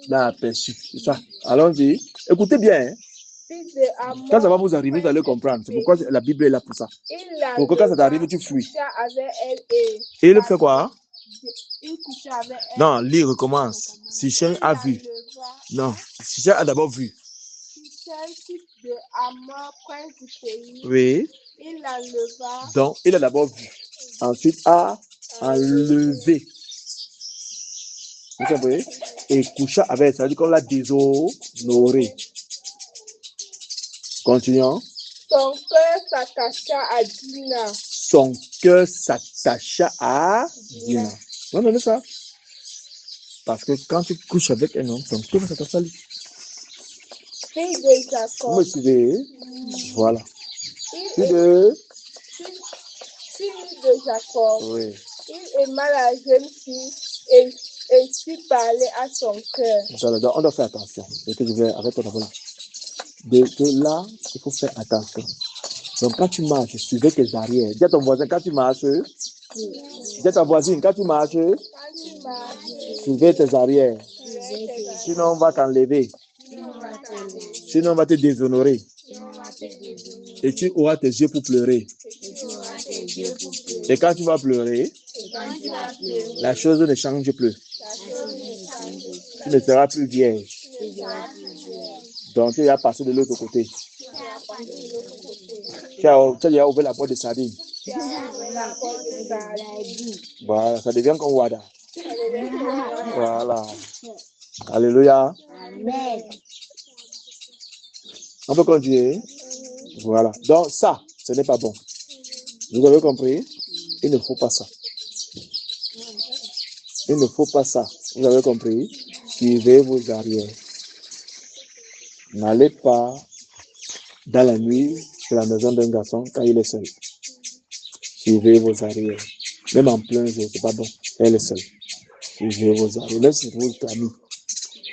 l'a aperçu. C'est ça. Allons-y. Écoutez bien. Hein? Quand ça va vous arriver, vous allez comprendre. C'est pourquoi la Bible est là pour ça. Pourquoi quand ça t'arrive, tu fuis. Et il fait quoi? Non, lui recommence. Sichem a vu. Non, Sichem a d'abord vu. Oui. Donc, il a d'abord vu. Ensuite, a enlevé. Vous comprenez? Et coucha avec, ça veut dire qu'on l'a déshonoré. Continuons. Son cœur s'attacha à Dina. Son cœur s'attacha à Dina. Non, c'est ça. Parce que quand tu couches avec un homme, ton cœur s'attache à lui. Fille de Jacob. Vous me suivez? Voilà. Fille de Jacob. Oui. Il aima la jeune fille et sut parler à son cœur. Donc, on doit faire attention. Et que je vais arrêter d'abord là. De là, il faut faire attention. Donc, quand tu marches, suivez tes arrières. Dis à ton voisin, quand tu marches, dis à ta voisine, quand tu marches, suivez tes arrières. Sinon, on va t'enlever. Sinon, on va te déshonorer. Et tu auras tes yeux pour pleurer. Et quand tu vas pleurer, la chose ne change plus. Tu ne seras plus vierge. Donc, tu vas passer de l'autre côté. Tu as ouvert la porte de sardine. Voilà, ça devient comme Wada. Voilà. Alléluia. Amen. On peut continuer. Voilà. Donc, ça, ce n'est pas bon. Vous avez compris? Il ne faut pas ça. Il ne faut pas ça. Vous avez compris? Suivez vos arrières. N'allez pas dans la nuit sur la maison d'un garçon quand il est seul. Suivez vos arrières. Même en plein jour, c'est pas bon. Elle est seule. Suivez vos arrières. Même si c'est votre ami.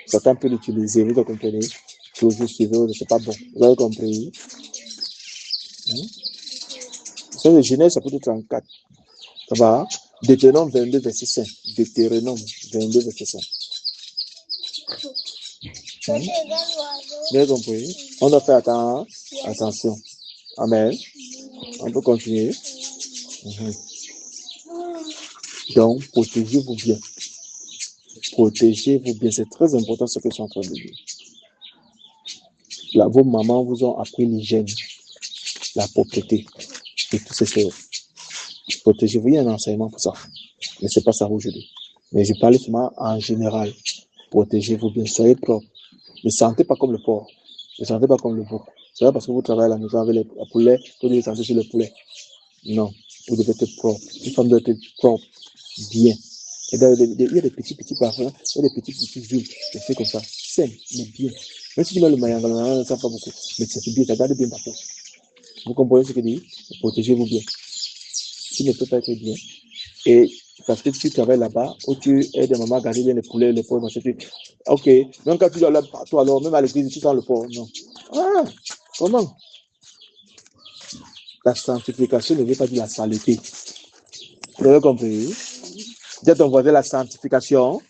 Certains peuvent l'utiliser, vous comprenez? Toujours suivez vos, c'est pas bon. Vous avez compris? C'est le Genèse chapitre 34. Ça va? Deutéronome 22, verset 5. Deutéronome 22, verset 5. Vous avez compris? On doit faire attention. Amen. On peut continuer. Donc, protégez-vous bien. Protégez-vous bien. C'est très important ce que je suis en train de dire. Là, vos mamans vous ont appris l'hygiène, la propreté et toutes ces choses. Protégez-vous. Il y a un enseignement pour ça. Mais ce n'est pas ça aujourd'hui. Mais je parle seulement en général. Protégez-vous bien. Soyez propre. Ne sentez pas comme le porc. Ne sentez pas comme le veau. C'est pas parce que vous travaillez à la maison avec les poulets que vous devez sentir sur le poulet. Non. Vous devez être propre. Une femme doit être propre. Bien. Et là, il y a des petits parfums. Il y a des petits huiles. Je fais comme ça. Saine, mais bien. Même si tu mets le maillot, ça ne sent pas beaucoup. Mais c'est bien. Ça garde bien ta peau. Vous comprenez ce que je dis? Protégez-vous bien. Tu ne peux pas être bien. Et parce que tu travailles là-bas, où tu aides des mamans à garder bien les poulets, les porcs, machin. Ok, même quand tu dois là partout, alors même à l'église, tu sens le porc. Non. Ah, comment? La sanctification ne veut pas dire la saleté. Vous avez compris? Dis à ton voisin la sanctification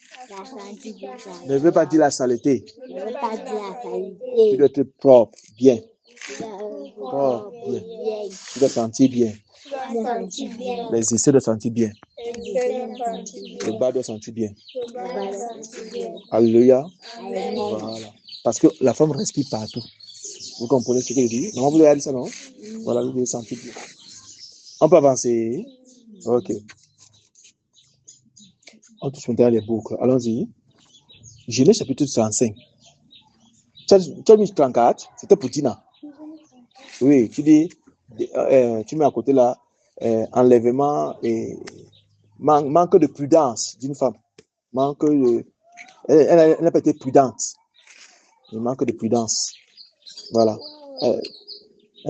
Ne veut pas dire la saleté. Ne veut pas dire la Tu qualité. dois être propre, bien. Oh, bien. bien. Tu dois sentir bien. Me sentir bien. Les essais doivent sentir bien. Me sentir Le bien. bas doit sentir bien. Me sentir bien. Alléluia. Amen. Voilà. Parce que la femme respire partout. Vous comprenez ce que je dis? Non, vous voulez dire ça, non? Voilà, vous devez sentir bien. On peut avancer. Ok. On touche maintenant les boucles. Allons-y. Genèse chapitre 35. Tu as mis 34, c'était pour Tina. Oui, tu dis, tu mets à côté là, enlèvement et manque de prudence d'une femme. Elle n'a pas été prudente. Il manque de prudence. Voilà. Elle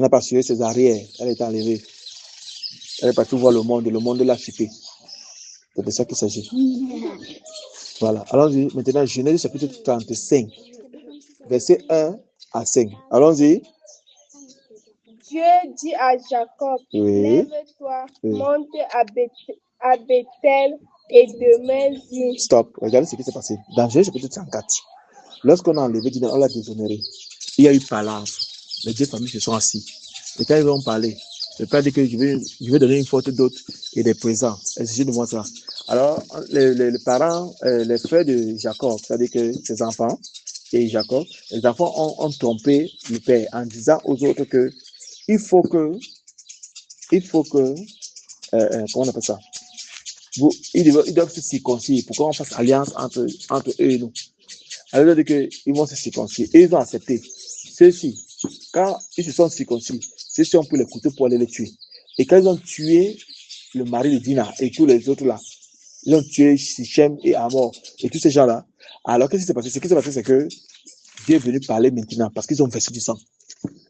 n'a pas suivi ses arrières. Elle est enlevée. Elle n'est pas tout voir le monde l'a chipé. C'est de ça qu'il s'agit. Voilà. Allons-y. Maintenant, Genèse chapitre 35, verset 1 à 5. Allons-y. Dieu dit à Jacob, Oui. lève-toi, Oui. monte à Bethel et demeure-y. Stop. Regardez ce qui s'est passé. Dans Genèse chapitre 34, lorsqu'on a enlevé Dina, on l'a déshonoré. Il y a eu palabre. Les deux familles se sont assis. Et quand ils ont parlé, le père dit que je vais donner une faute d'autre et des présents. Exigez de moi ça. Alors, les parents, les frères de Jacob, c'est-à-dire que ses enfants et Jacob, les enfants ont trompé le père en disant aux autres que il faut que, comment on appelle ça? Ils doivent se circoncire pour qu'on fasse alliance entre eux et nous. Alors, ils dit qu'ils vont se circoncire. Et ils ont accepté. Ceux-ci, quand ils se sont circoncis, ceux-ci ont pris les couteaux pour aller les tuer. Et quand ils ont tué le mari de Dina et tous les autres là, ils ont tué Sichem et Amor et tous ces gens-là. Alors, qu'est-ce qui s'est passé? Ce qui s'est passé, c'est que Dieu est venu parler maintenant parce qu'ils ont versé du sang.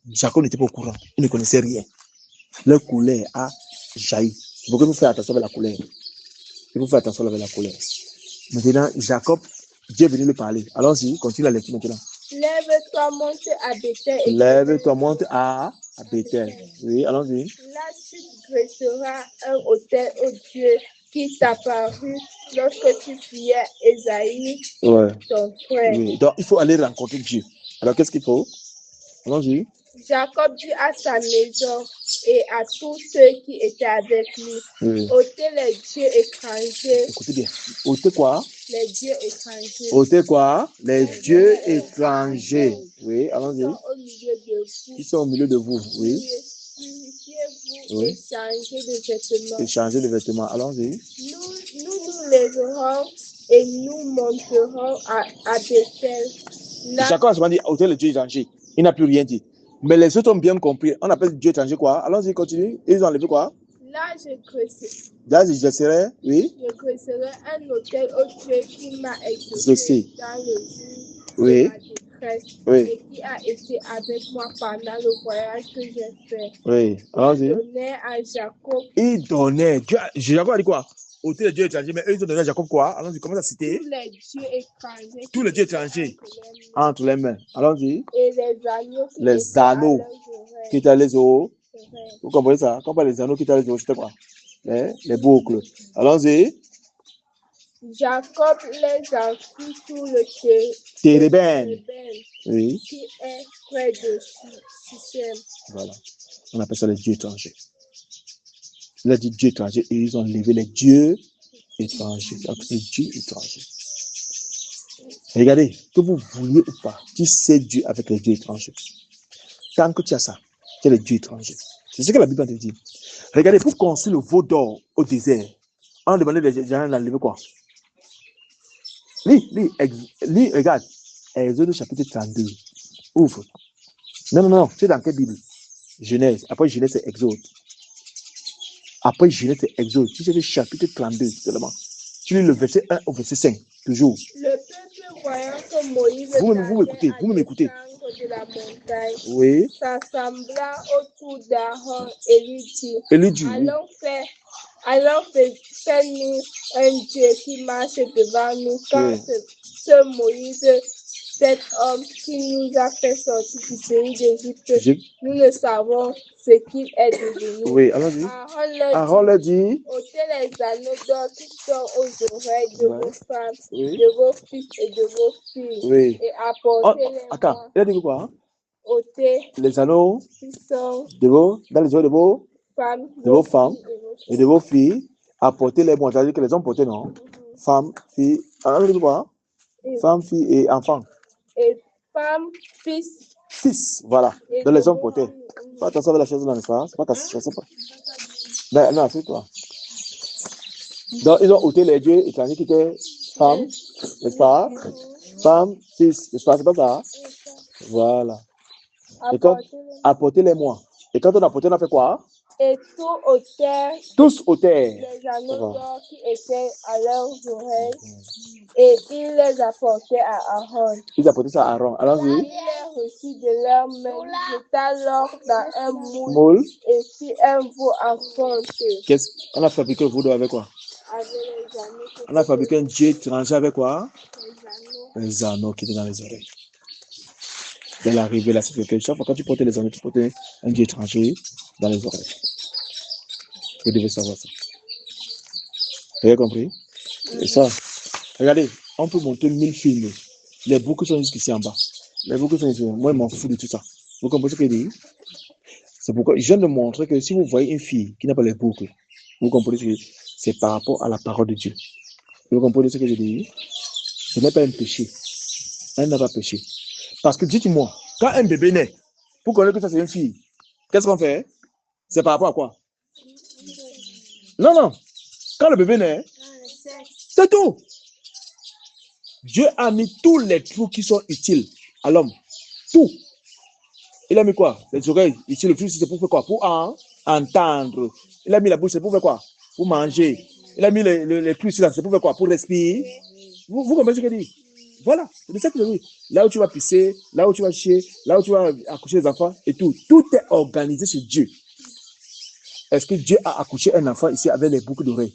Jacob n'était pas au courant. Il ne connaissait rien. Leur colère a jailli. Il faut que vous fassiez attention avec la colère. Il faut faire attention avec la colère. Maintenant, Jacob, Dieu est venu lui parler. Allons-y, continue la lecture maintenant. Lève-toi, monte à Bethel et Lève-toi, monte à Bethel. Oui, allons-y. là tu dresseras un autel au Dieu qui t'apparut lorsque tu fuyais Ésaïe, ton frère. Oui. Donc, il faut aller rencontrer Dieu. Alors, qu'est-ce qu'il faut? Allons-y. Jacob dit à sa maison et à tous ceux qui étaient avec lui, ôtez les dieux étrangers. Écoutez bien. Ôtez quoi? Les dieux étrangers. Ôtez quoi? Les dieux étrangers. Oui, allons-y. Ils sont au milieu de vous. Oui. Purifiez-vous et changez de vêtements. Et changez de vêtements. Allons-y. Nous lèverons et nous monterons à Bethel. Jacob a seulement dit ôtez les dieux étrangers. Il n'a plus rien dit. Mais les autres ont bien compris. On appelle Dieu étranger quoi? Allons-y, continue. Ils ont enlevé quoi? Là, je creuserai. Là, je serai, oui. Je creuserai un autel au Dieu qui m'a exaucé dans le jour de ma détresse et qui a été avec moi pendant le voyage que j'ai fait. Oui, allons-y. Il donnait à Jacob. Il donnait. Jacob a dit quoi? Ôtez les dieux étrangers, mais eux, ils ont donné à Jacob quoi? Allons-y, comment ça citer? Tous les dieux étrangers. Tous les dieux étrangers entre les mains. Allons-y. Et les anneaux qui étaient à les eaux. Vous comprenez ça? Quand on parle des anneaux qui étaient à les eaux, c'était quoi? Les boucles. Allons-y. Jacob les a pris sur le Térébène. Oui. Qui est près de Sichem. Voilà. On appelle ça les dieux étrangers. Il a dit dieux étrangers et ils ont levé les dieux étrangers. Les dieux étrangers. Regardez, que vous vouliez ou pas, tu sais Dieu avec les dieux étrangers. Tant que tu as ça, tu as les dieux étrangers. C'est ce que la Bible te dit. Regardez, pour construire le veau d'or au désert, on demandait les gens d'enlever quoi? Lis, regarde. Exode chapitre 32. Ouvre. Non, c'est dans quelle Bible? Genèse. Après Genèse, c'est Exode. Après Genèse, c'est Exode. Tu sais le chapitre 32 seulement. Tu lis le verset 1 au verset 5, toujours. Le peuple voyant que Moïse vous m'écoutez. De la montagne, oui. S'assembla autour d'Aaron et lui dit, allons faire-nous un Dieu qui marche devant nous quand ce Moïse cet homme qui nous a fait sortir du pays d'Égypte, J'ai- nous ne savons ce qu'il est devenu. Oui, allons-y. Aaron leur dit, ôtez les anneaux d'or qui sont aux oreilles de Ouais. vos femmes, oui, de vos fils et de vos filles, oui. et Oh, apportez-les attends, moi. il a dit quoi? Ôtez Les anneaux qui sont dans les yeux de vos femmes, de vos femmes filles et vos et de vos filles, apportez-les, bon, c'est-à-dire que les hommes portaient, non? Femmes, filles, il a dit quoi? filles. Femmes, filles et enfants. Et femmes, fils Fils, voilà, et dans de les hommes vos portaient. filles. Pas attention avec la chose là, n'est-ce pas? C'est pas ta situation. Ben, non, c'est toi. Donc, ils ont ôté les dieux étrangers qui étaient femmes, n'est-ce pas? Femmes, fils, n'est-ce pas? C'est pas ça? Voilà. Et quand, Apportez-les. apportez-les moi. Et quand on a apporté, on a fait quoi? Et tout ôtèrent Tous ôtèrent. les anneaux Voilà. d'or qui étaient à leurs oreilles, et ils les apportaient à Aaron. Ils apportaient ça à Aaron. Il Allons-y. les reçut de leurs mains, jeta l'or dans un moule Moule. et fit un veau en fonte On a fabriqué le vaudou avec quoi? avec les anneaux. On a fabriqué un dieu étranger avec quoi? Les anneaux. Les anneaux qui étaient dans les oreilles. Dès l'arrivée, là, c'est que chaque fois quand tu portais les anneaux, tu portais un dieu étranger dans les oreilles. Vous devez savoir ça. Vous avez compris? Et ça, regardez, on peut monter 1000 films. Les boucles sont jusqu'ici en bas. Les boucles sont ici. Moi, je m'en fous de tout ça. Vous comprenez ce que je dis? C'est pourquoi je viens de montrer que si vous voyez une fille qui n'a pas les boucles, vous comprenez ce que c'est par rapport à la parole de Dieu. Vous comprenez ce que je dis? Ce n'est pas un péché. Elle n'a pas péché. Parce que dites-moi, quand un bébé naît, vous connaissez que ça c'est une fille, qu'est-ce qu'on fait? C'est par rapport à quoi? Non, non. Quand le bébé naît, c'est tout. Dieu a mis tous les trous qui sont utiles à l'homme. Tout. Il a mis quoi? Les oreilles. Ici, le fils, c'est pour faire quoi? Pour entendre. Il a mis la bouche, c'est pour faire quoi? Pour manger. Il a mis les trous ici, c'est pour faire quoi? Pour respirer. Vous comprenez ce que je dis? Voilà. C'est ça que je dis. Là où tu vas pisser, là où tu vas chier, là où tu vas accoucher les enfants et tout. Tout est organisé chez Dieu. Est-ce que Dieu a accouché un enfant ici avec les boucles d'oreilles?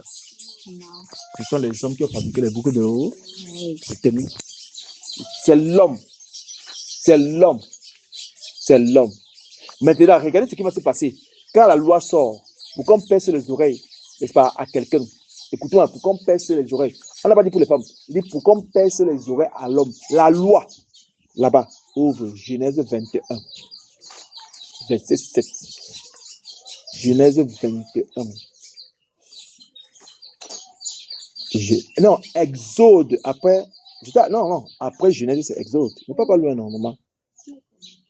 Non. Ce sont les hommes qui ont fabriqué les boucles d'oreilles. C'est l'homme. C'est l'homme. C'est l'homme. Maintenant, regardez ce qui va se passer. Quand la loi sort, pour qu'on perce les oreilles, n'est-ce pas, à quelqu'un. Écoutez-moi, pour qu'on perce les oreilles. On n'a pas dit pour les femmes. Il dit pour qu'on perce les oreilles à l'homme. La loi, là-bas, ouvre Genèse 21, verset 7. Genèse 21. Non, Exode, après. Non, après Genèse, c'est Exode. Ne pas loin, non, maman.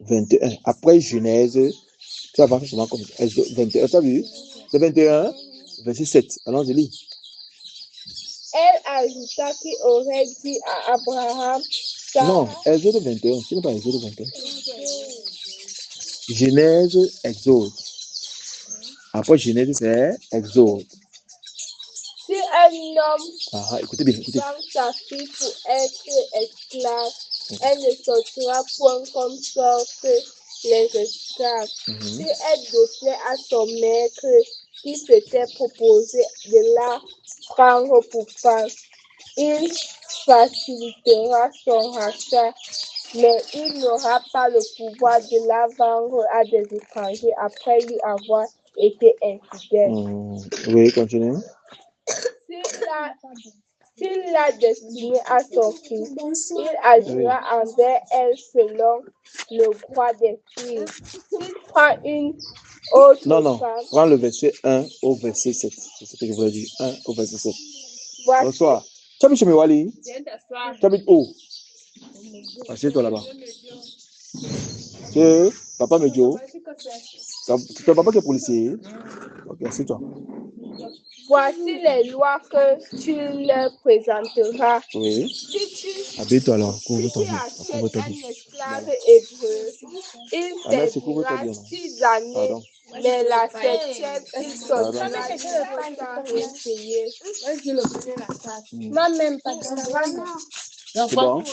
21. Après Genèse, tu avances seulement comme ça. 21, tu as vu? C'est 21, verset 7. Alors, je lis. Elle ajouta qu'il aurait dit à Abraham, Non, Exode 21. Ce n'est pas Exode 21. Genèse, Exode. Après Genèse, c'est Exode. si un homme Écoutez bien, écoutez. vend sa fille pour être esclave, elle ne sortira point comme sortent les esclaves. Si elle dotait à son maître qui s'était proposé de la prendre pour femme, il facilitera son rachat, mais il n'aura pas le pouvoir de la vendre à des étrangers après lui avoir été infidèle. Oui, continue. S'il l'a destinée à son fils, il agira envers elle selon le droit des filles. S'il prend une autre femme, prends le verset 1 au verset 7. C'est ce que je voulais dire. 1 au verset 7. voici, Bonsoir. Tu habites chez Mewali? Tu habites où? Assieds-toi là-bas. C'est Papa Medjo. C'est ton papa qui est policier. Ok, assieds-toi. voici les lois que tu leur présenteras. Oui. Si tu Habille-toi alors. Couvre ton achètes vie. un esclave hébreu, il Annette, c'est couvre-toi servira bien. 6 années, Pardon. mais la septième, il sortira sans rien payer. Moi-même, pas de C'est bon?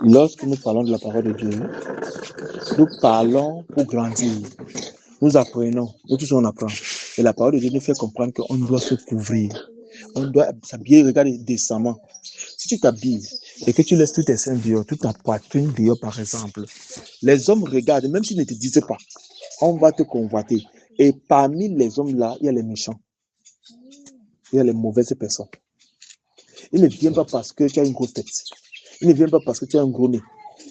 Lorsque nous parlons de la parole de Dieu, nous parlons pour grandir. Nous apprenons. Nous tous on apprend. Et la parole de Dieu nous fait comprendre qu'on doit se couvrir. On doit s'habiller, regarder décemment. Si tu t'habilles et que tu laisses tous tes seins dehors, toute ta poitrine dehors, par exemple, les hommes regardent, même s'ils ne te disent pas, on va te convoiter. Et parmi les hommes là, il y a les méchants. Il y a les mauvaises personnes. Ils ne viennent pas parce que tu as une grosse tête. Ils ne viennent pas parce que tu as un gros nez.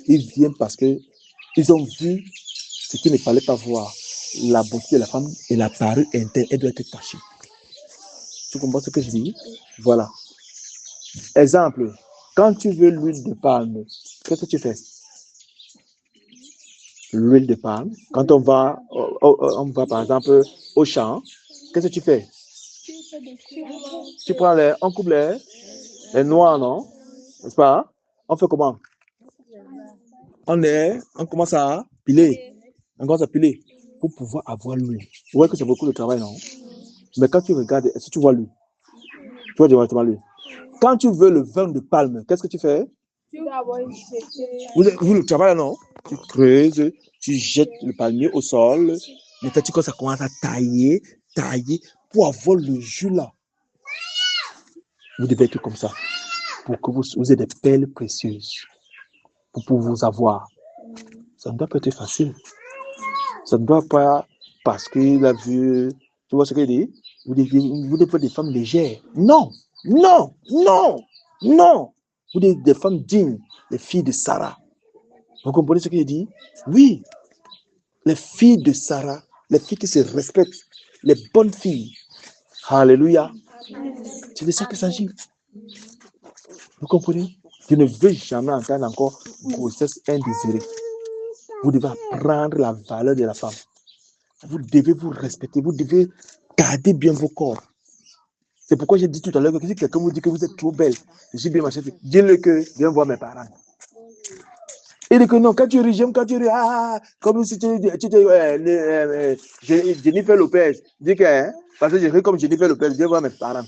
Ils viennent parce que ils ont vu ce qu'il ne fallait pas voir. La beauté de la femme et la parure interne, elle doit être cachée. Tu comprends ce que je dis? Voilà. Exemple, quand tu veux l'huile de palme, qu'est-ce que tu fais? L'huile de palme, quand on va par exemple au champ, qu'est-ce que tu fais? Tu prends on coupe les noix, non? N'est-ce pas? On fait comment? On commence à piler. On commence à piler pour pouvoir avoir l'huile. Vous voyez que c'est beaucoup de travail, non? Mais quand tu regardes, est-ce que tu vois l'huile? Tu vois directement l'huile. Quand tu veux le vin de palme, qu'est-ce que tu fais? Vous le travail, non? Tu creuses, tu jettes le palmier au sol. Maintenant, tu commences à tailler pour avoir le jus là. Vous devez être comme ça pour que vous ayez des perles précieuses pour vous avoir. Ça ne doit pas être facile. Ça ne doit pas parce qu'il a vu. Tu vois ce qu'il dit? Vous devez être des femmes légères. Non, non, non, non. Vous êtes des femmes dignes, les filles de Sarah. Vous comprenez ce qu'il dit? Oui, les filles de Sarah, les filles qui se respectent, les bonnes filles. Alléluia. C'est de ça qu'il s'agit. Vous comprenez? Je ne veux jamais entendre encore grossesse indésirée. Vous devez apprendre la valeur de la femme. Vous devez vous respecter. Vous devez garder bien vos corps. C'est pourquoi j'ai dit tout à l'heure que si quelqu'un vous dit que vous êtes trop belle, je suis bien ma chef, dis-le que viens voir mes parents. Il dit que non, quand tu ris, j'aime quand tu ris, comme si tu Jennifer Lopez. Dis que, parce que je ris comme Jennifer Lopez, viens voir mes parents.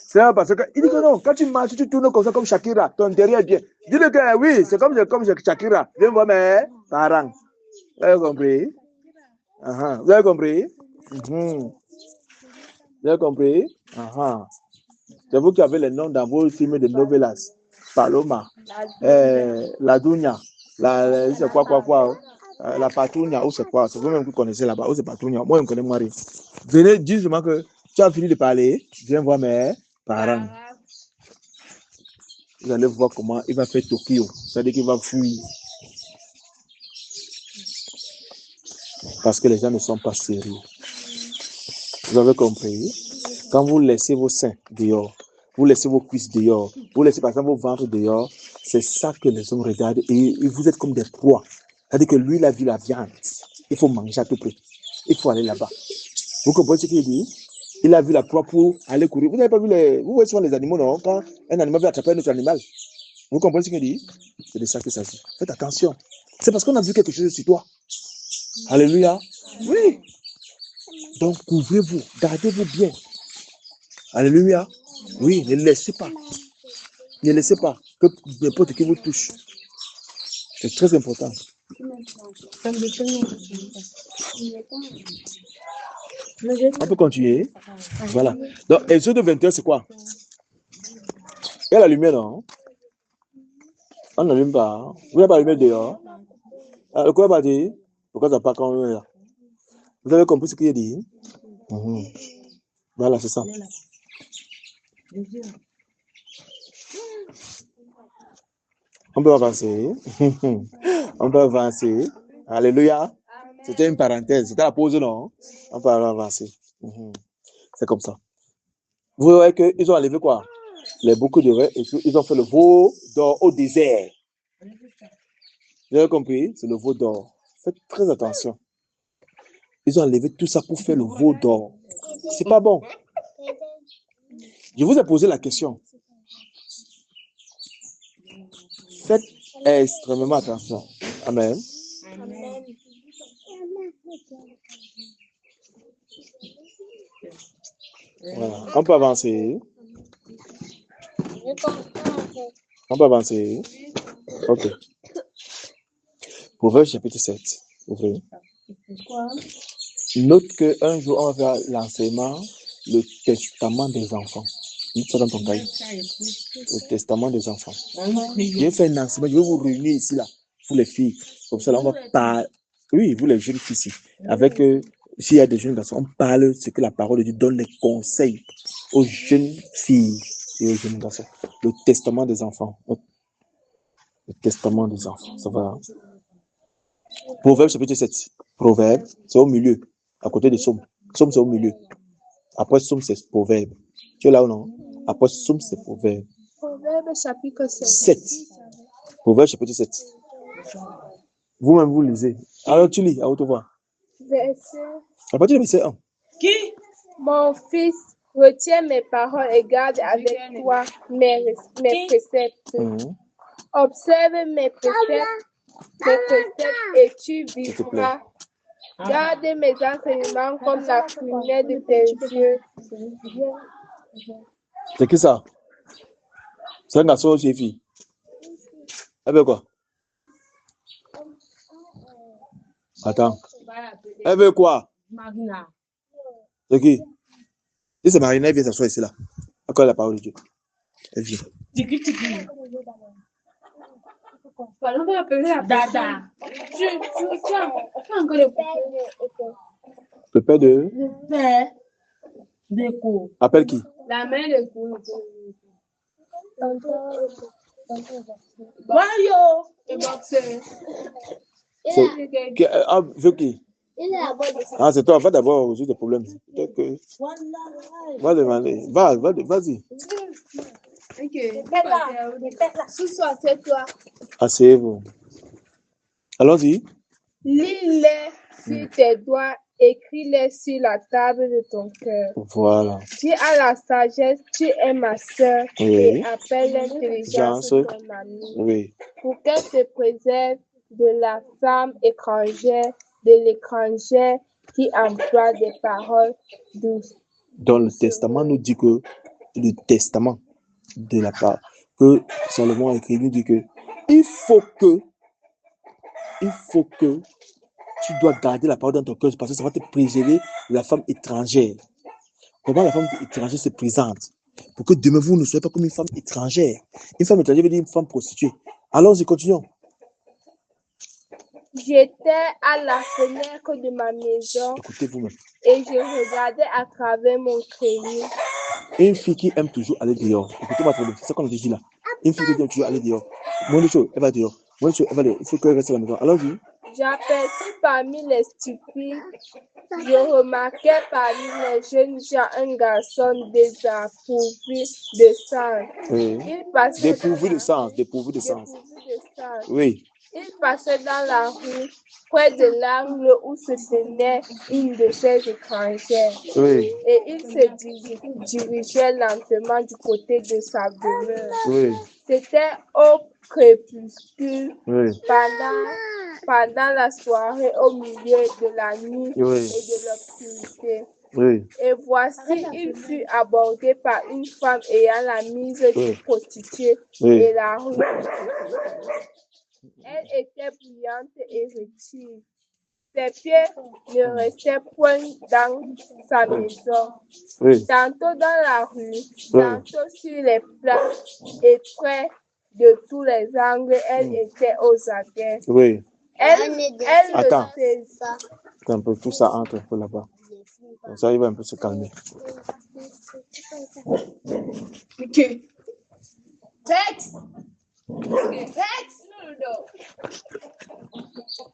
C'est parce que, il dit que non, quand tu marches, tu tournes comme ça, comme Shakira, ton derrière est bien. Dis-le que oui, c'est comme Shakira, viens voir mes parents. Vous avez compris? Vous avez compris? Vous avez compris? C'est vous qui avez les noms dans vos films de novelas. Paloma, la Dunia, c'est quoi, la Patrounia, ou c'est quoi? C'est vous-même qui connaissez là-bas, ou c'est Patrounia. Moi, je ne connais pas rien. Venez, dis seulement que tu as fini de parler, viens voir mes parents. Vous allez voir comment il va faire Tokyo. C'est-à-dire qu'il va fuir. Parce que les gens ne sont pas sérieux. Vous avez compris? Quand vous laissez vos seins dehors, vous laissez vos cuisses dehors, vous laissez par exemple vos ventres dehors, c'est ça que les hommes regardent et vous êtes comme des proies. C'est-à-dire que lui, il a vu la viande. Il faut manger à tout prix. Il faut aller là-bas. Vous comprenez ce qu'il dit? Il a vu la proie pour aller courir. Vous n'avez pas vu vous voyez souvent les animaux, non? Quand un animal veut attraper un autre animal. Vous comprenez ce qu'il dit? C'est de ça qu'il s'agit. Faites attention. C'est parce qu'on a vu quelque chose sur toi. Alléluia. Oui. Donc, couvrez-vous. Gardez-vous bien. Alléluia. Oui, ne laissez pas. Ne laissez pas que n'importe qui vous touche. C'est très important. On peut continuer. Voilà. Donc, Exode 21, c'est quoi? Il y a la lumière, non? On n'allume pas. Vous n'avez pas allumé dehors. Le quoi va dire? Pourquoi ça n'a pas quand on est là? Vous avez compris ce qu'il a dit? Voilà, c'est ça. On peut avancer. On peut avancer. Alléluia. C'était une parenthèse. C'était la pause, non? On peut avancer. C'est comme ça. Vous voyez qu'ils ont enlevé quoi? Les boucles de verre et ils ont fait le veau d'or au désert. Vous avez compris? C'est le veau d'or. Faites très attention. Ils ont enlevé tout ça pour faire le veau d'or. C'est pas bon. Je vous ai posé la question. Faites extrêmement attention. Amen. Amen. Voilà. On peut avancer. On peut avancer. Ok. Proverbe chapitre 7. Ouvrez. Note qu'un jour, on va faire l'enseignement, le testament des enfants. ça dans ton cahier. Le testament des enfants. Je vais faire un enseignement, je vais vous réunir ici, là, pour les filles. Comme ça, là, on va parler. Oui, vous les jeunes filles ici. Avec, s'il y a des jeunes garçons, on parle ce que la parole de Dieu donne les conseils aux jeunes filles et aux jeunes garçons. Le testament des enfants. Le testament des enfants. Ça va. Proverbe chapitre 7. Proverbe, c'est au milieu, à côté de Somme. Somme, c'est au milieu. Après Somme, c'est Proverbe. Tu es là ou non? Après Somme, c'est Proverbe. Proverbe chapitre 7. Proverbe chapitre 7. Vous-même, vous lisez. Alors, tu lis à haute voix. Verset. À partir du verset 1. Qui? Mon fils, retiens mes paroles et garde avec toi mes préceptes. Observe mes préceptes et tu vivras. Garde mes enseignements comme la prunelle de tes yeux. C'est qui ça? C'est un garçon ou c'est une fille? Elle veut quoi? Attends. Elle veut quoi? Marina. C'est qui? Si c'est Marina, elle vient s'asseoir ici là. Encore la parole de Dieu. Elle vient. On va appeler la Dada. Tu as encore le père. Le père de... Le père de quoi? Appelle qui? La mère de Kou. Mario. Le boxeur. Ah, veut qui? Ah, c'est toi. Va d'abord résoudre tes problèmes. Va demander. Vas-y. Ok. Sous-toi, c'est toi. Asseyez-vous. Allons-y. Lis-les sur tes doigts, écris-les sur la table de ton cœur. Voilà. Tu as la sagesse, tu es ma sœur, Oui. et appelle l'intelligence ton ami. Oui. Pour qu'elle te préserve de la femme étrangère, de l'étranger qui emploie des paroles douces. Dans le testament, nous dit que le testament de la part que Salomon a écrit, nous dit que il faut que tu dois garder la parole dans ton cœur parce que ça va te préserver de la femme étrangère. Comment la femme étrangère se présente? Pour que demain vous ne soyez pas comme une femme étrangère. Une femme étrangère veut dire une femme prostituée. Allons-y, continuons. J'étais à la fenêtre de ma maison. Écoutez vous-même. Et je regardais à travers mon crayon. Une fille qui aime toujours aller dehors. Écoutez-moi, c'est ça qu'on a dit là. Une fille qui aime toujours aller dehors. Moins de choses, elle va dehors. Moins de choses, elle va dehors. Il faut qu'elle reste à la maison. Allons-y. J'aperçus parmi les stupides, je remarquais parmi les jeunes gens un garçon dépourvu de sens. Oui. Dépourvu de sens. Oui. Il passait dans la rue, près de l'angle où se tenait une de ces étrangères. Oui. Et il se dirigeait lentement du côté de sa demeure. Oui. C'était au crépuscule, Oui. pendant la soirée, au milieu de la nuit Oui. et de l'obscurité. Oui. Et voici, il fut abordé par une femme ayant la mise de prostituée et la rue. Elle était brillante et rétive. Ses pieds ne restaient point dans sa maison. Oui. Tantôt dans la rue, tantôt sur les plats et près de tous les angles, elle était aux aguets. Oui. Elle Attends. le saisit. Un peu, tout ça entre un peu là-bas. Comme ça, il va un peu se calmer. Ok. Texte.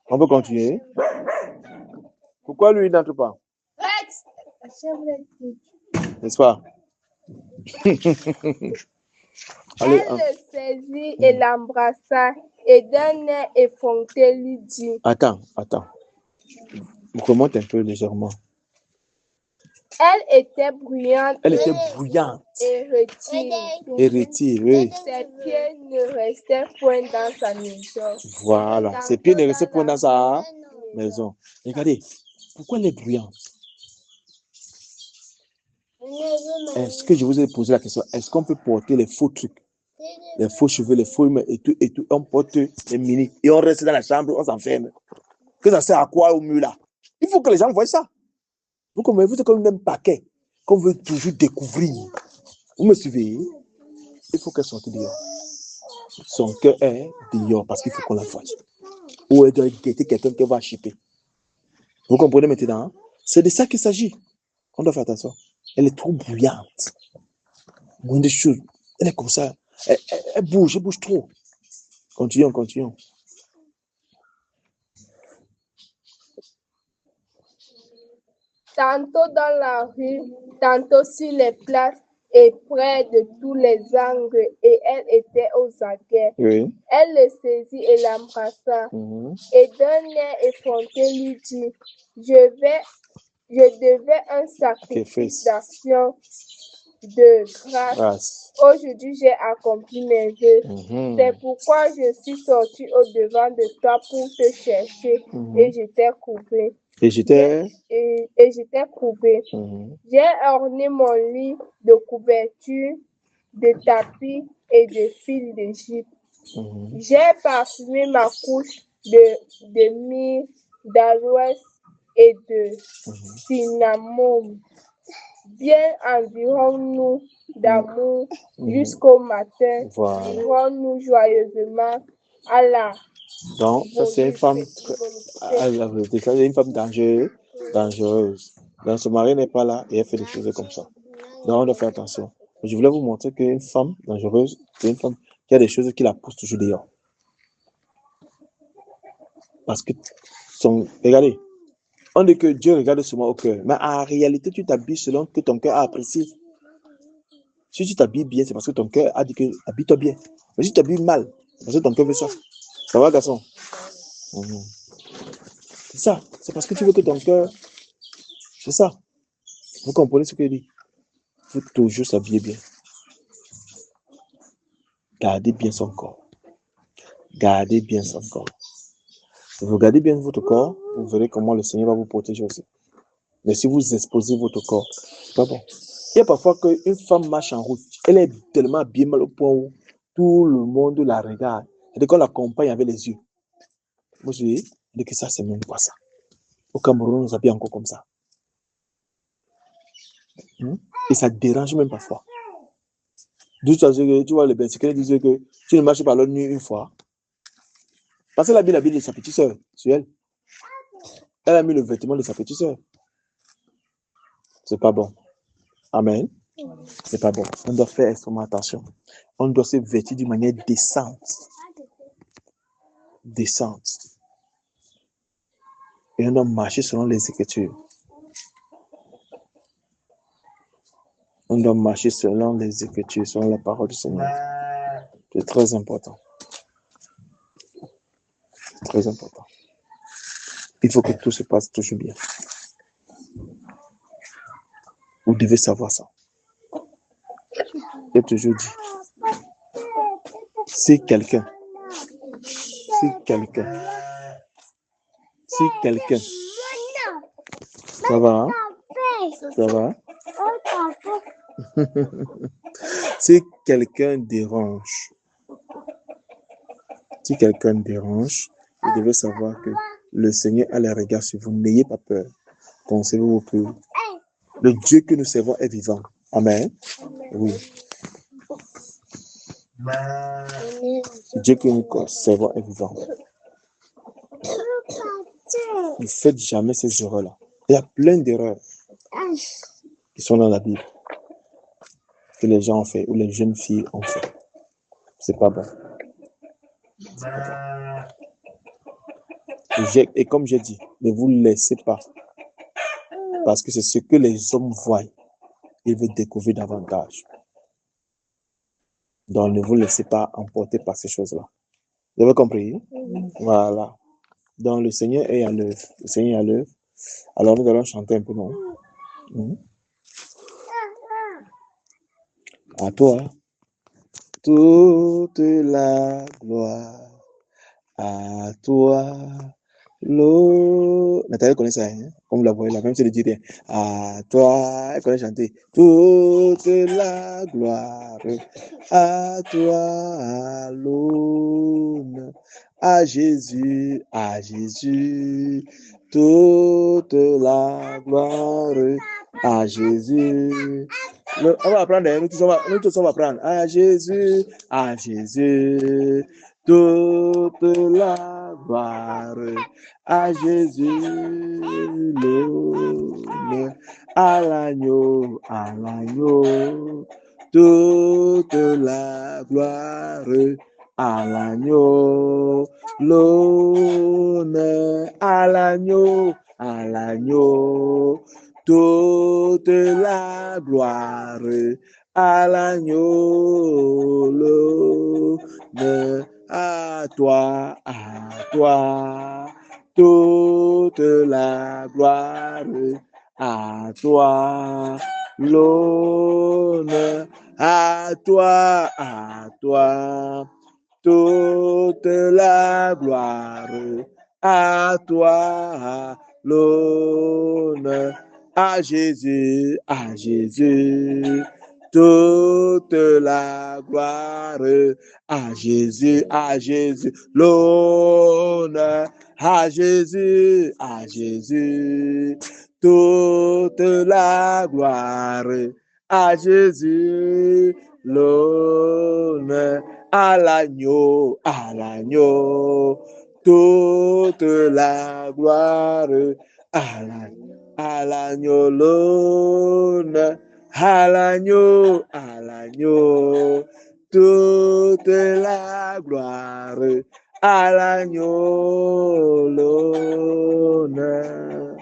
On peut continuer. Pourquoi lui, il n'entre pas? N'est-ce pas? Allez, Elle le saisit et l'embrassa et d'un air effronté lui dit. Attends. Remonte un peu légèrement. Elle était bruyante. Et rétive, oui. Ses pieds ne restaient point dans sa maison. Voilà. Ses pieds ne restaient point dans sa maison. Regardez, pourquoi elle est bruyante? Est-ce que je vous ai posé la question? Est-ce qu'on peut porter les faux trucs? Les faux cheveux, les faux et tout. On porte les mini et on reste dans la chambre, on s'enferme. Que ça sert à quoi au mur là? Il faut que les gens voient ça. Vous êtes comme un paquet qu'on veut toujours découvrir. Vous me suivez? Il faut qu'elle sorte dehors. Son cœur est dehors parce qu'il faut qu'on la voie. Ou elle doit guetter quelqu'un qui va chipper. Vous comprenez maintenant? C'est de ça qu'il s'agit. On doit faire attention. Elle est trop bruyante. Moins de choses. Elle est comme ça. Elle bouge trop. Continuons. Tantôt dans la rue, tantôt sur les places et près de tous les angles, et elle était aux aguets. Oui. Elle le saisit et l'embrassa, et d'un air effronté lui dit, je devais un sacrifice d'action de grâce. Aujourd'hui, j'ai accompli mes vœux. C'est pourquoi je suis sortie au-devant de toi pour te chercher, et je t'ai couvé. Et j'étais couvé. J'ai orné mon lit de couvertures, de tapis et de fils d'Égypte. J'ai parfumé ma couche de myrrhe, d'aloès et de cinnamome. Bien environs-nous d'amour jusqu'au matin. Voilà. Livrons-nous joyeusement à la. Donc, ça c'est une femme, une femme dangereuse. Donc, son mari n'est pas là et elle fait des choses comme ça. Donc, on doit faire attention. Je voulais vous montrer qu'une femme dangereuse, c'est une femme qui a des choses qui la poussent toujours dehors. Parce que, regardez, on dit que Dieu regarde seulement au cœur, mais en réalité, tu t'habilles selon que ton cœur a apprécié. Si tu t'habilles bien, c'est parce que ton cœur a dit que habille-toi bien. Mais si tu t'habilles mal, c'est parce que ton cœur veut ça. Ça va, garçon? C'est ça. C'est parce que tu veux que ton cœur. C'est ça. Vous comprenez ce que je dis? Il faut toujours s'habiller bien. Gardez bien son corps. Gardez bien son corps. Si vous gardez bien votre corps, vous verrez comment le Seigneur va vous protéger aussi. Mais si vous exposez votre corps, c'est pas bon. Il y a parfois qu'une femme marche en route. Elle est tellement bien mal au point où tout le monde la regarde. Et qu'on l'accompagne avec les yeux. Moi, je dis que ça, c'est même pas ça. Au Cameroun, on s'habille encore comme ça. Et ça dérange même parfois. Tu vois, les Bensikés disaient que tu ne marches pas la nuit une fois. Parce qu'elle a mis l'habit de sa petite soeur sur elle. Elle a mis le vêtement de sa petite soeur. C'est pas bon. Amen. C'est pas bon. On doit faire extrêmement attention. On doit se vêtir d'une manière décente. Décente. Et on doit marcher selon les Écritures. On doit marcher selon les Écritures, selon la parole du Seigneur. C'est très important. Très important. Il faut que tout se passe toujours bien. Vous devez savoir ça. J'ai toujours dit, si quelqu'un, ça va, hein? Ça va? Si quelqu'un dérange, vous devez savoir que le Seigneur a les regards sur vous. N'ayez pas peur. Conservez-vous pur. Le Dieu que nous servons est vivant. Amen. Oui. Le Dieu que nous servons est vivant. Ne faites jamais ces erreurs-là. Il y a plein d'erreurs qui sont dans la Bible que les gens ont fait ou les jeunes filles ont fait. C'est pas bon. Et comme j'ai dit, ne vous laissez pas. Parce que c'est ce que les hommes voient. Ils veulent découvrir davantage. Donc, ne vous laissez pas emporter par ces choses-là. Vous avez compris? Voilà. Donc, le Seigneur est à l'œuvre. Le Seigneur est à l'œuvre. Alors, nous allons chanter un peu, non? À toi, toute la gloire. À toi, Nathalie connaît ça, hein? Comme vous la voyez là, même si elle dit rien. À toi, elle connaît chanter. Toute la gloire. À toi, à l'honneur. À Jésus, toute la gloire. À Jésus, On va apprendre, nous tous on va apprendre. À Jésus, toute la gloire. À Jésus, l'honneur. À l'agneau, toute la gloire. À l'agneau, l'honneur. À l'agneau, toute la gloire. À l'agneau, l'honneur. À toi, toute la gloire. À toi, l'honneur. À toi, toute la gloire. À toi, l'honneur. À Jésus, toute la gloire. À Jésus, l'honneur. À Jésus, toute la gloire. À Jésus, l'honneur. À l'agneau, toute la gloire. À l'agneau, l'honneur. À l'agneau, toute la gloire. À l'agneau, l'honneur.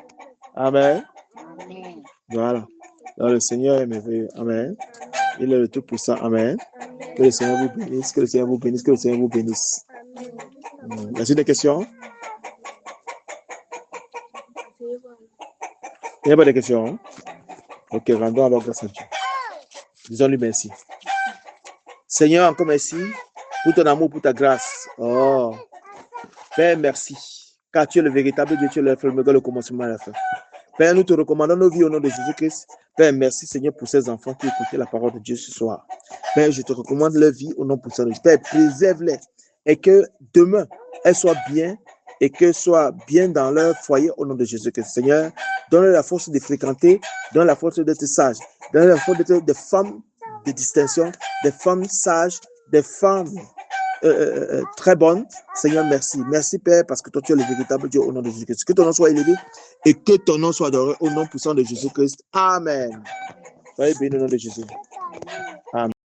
Amen. Amen. Voilà. Alors, le Seigneur est merveilleux. Amen. Il est le Tout-Puissant. Amen. Que le Seigneur vous bénisse. Que le Seigneur vous bénisse. Que le Seigneur vous bénisse. Merci des questions? Il n'y a pas de questions? Ok, rendons alors grâce à Dieu. Disons-lui merci. Seigneur, encore merci pour ton amour, pour ta grâce. Oh, Père, merci. Car tu es le véritable Dieu, tu es le commencement à la fin. Père, nous te recommandons nos vies au nom de Jésus-Christ. Père, merci Seigneur pour ces enfants qui écoutaient la parole de Dieu ce soir. Père, je te recommande leur vie au nom puissant de Jésus. Père, préserve-les et que demain, elles soient bien et qu'elles soient bien dans leur foyer au nom de Jésus-Christ. Seigneur, donne la force de fréquenter, donne la force d'être sage, donne la force d'être des femmes de distinction, des femmes sages, des femmes très bonnes. Seigneur, merci. Merci Père parce que toi tu es le véritable Dieu au nom de Jésus-Christ. Que ton nom soit élevé et que ton nom soit adoré au nom puissant de Jésus-Christ. Amen. Soyez bénis au nom de Jésus. Amen.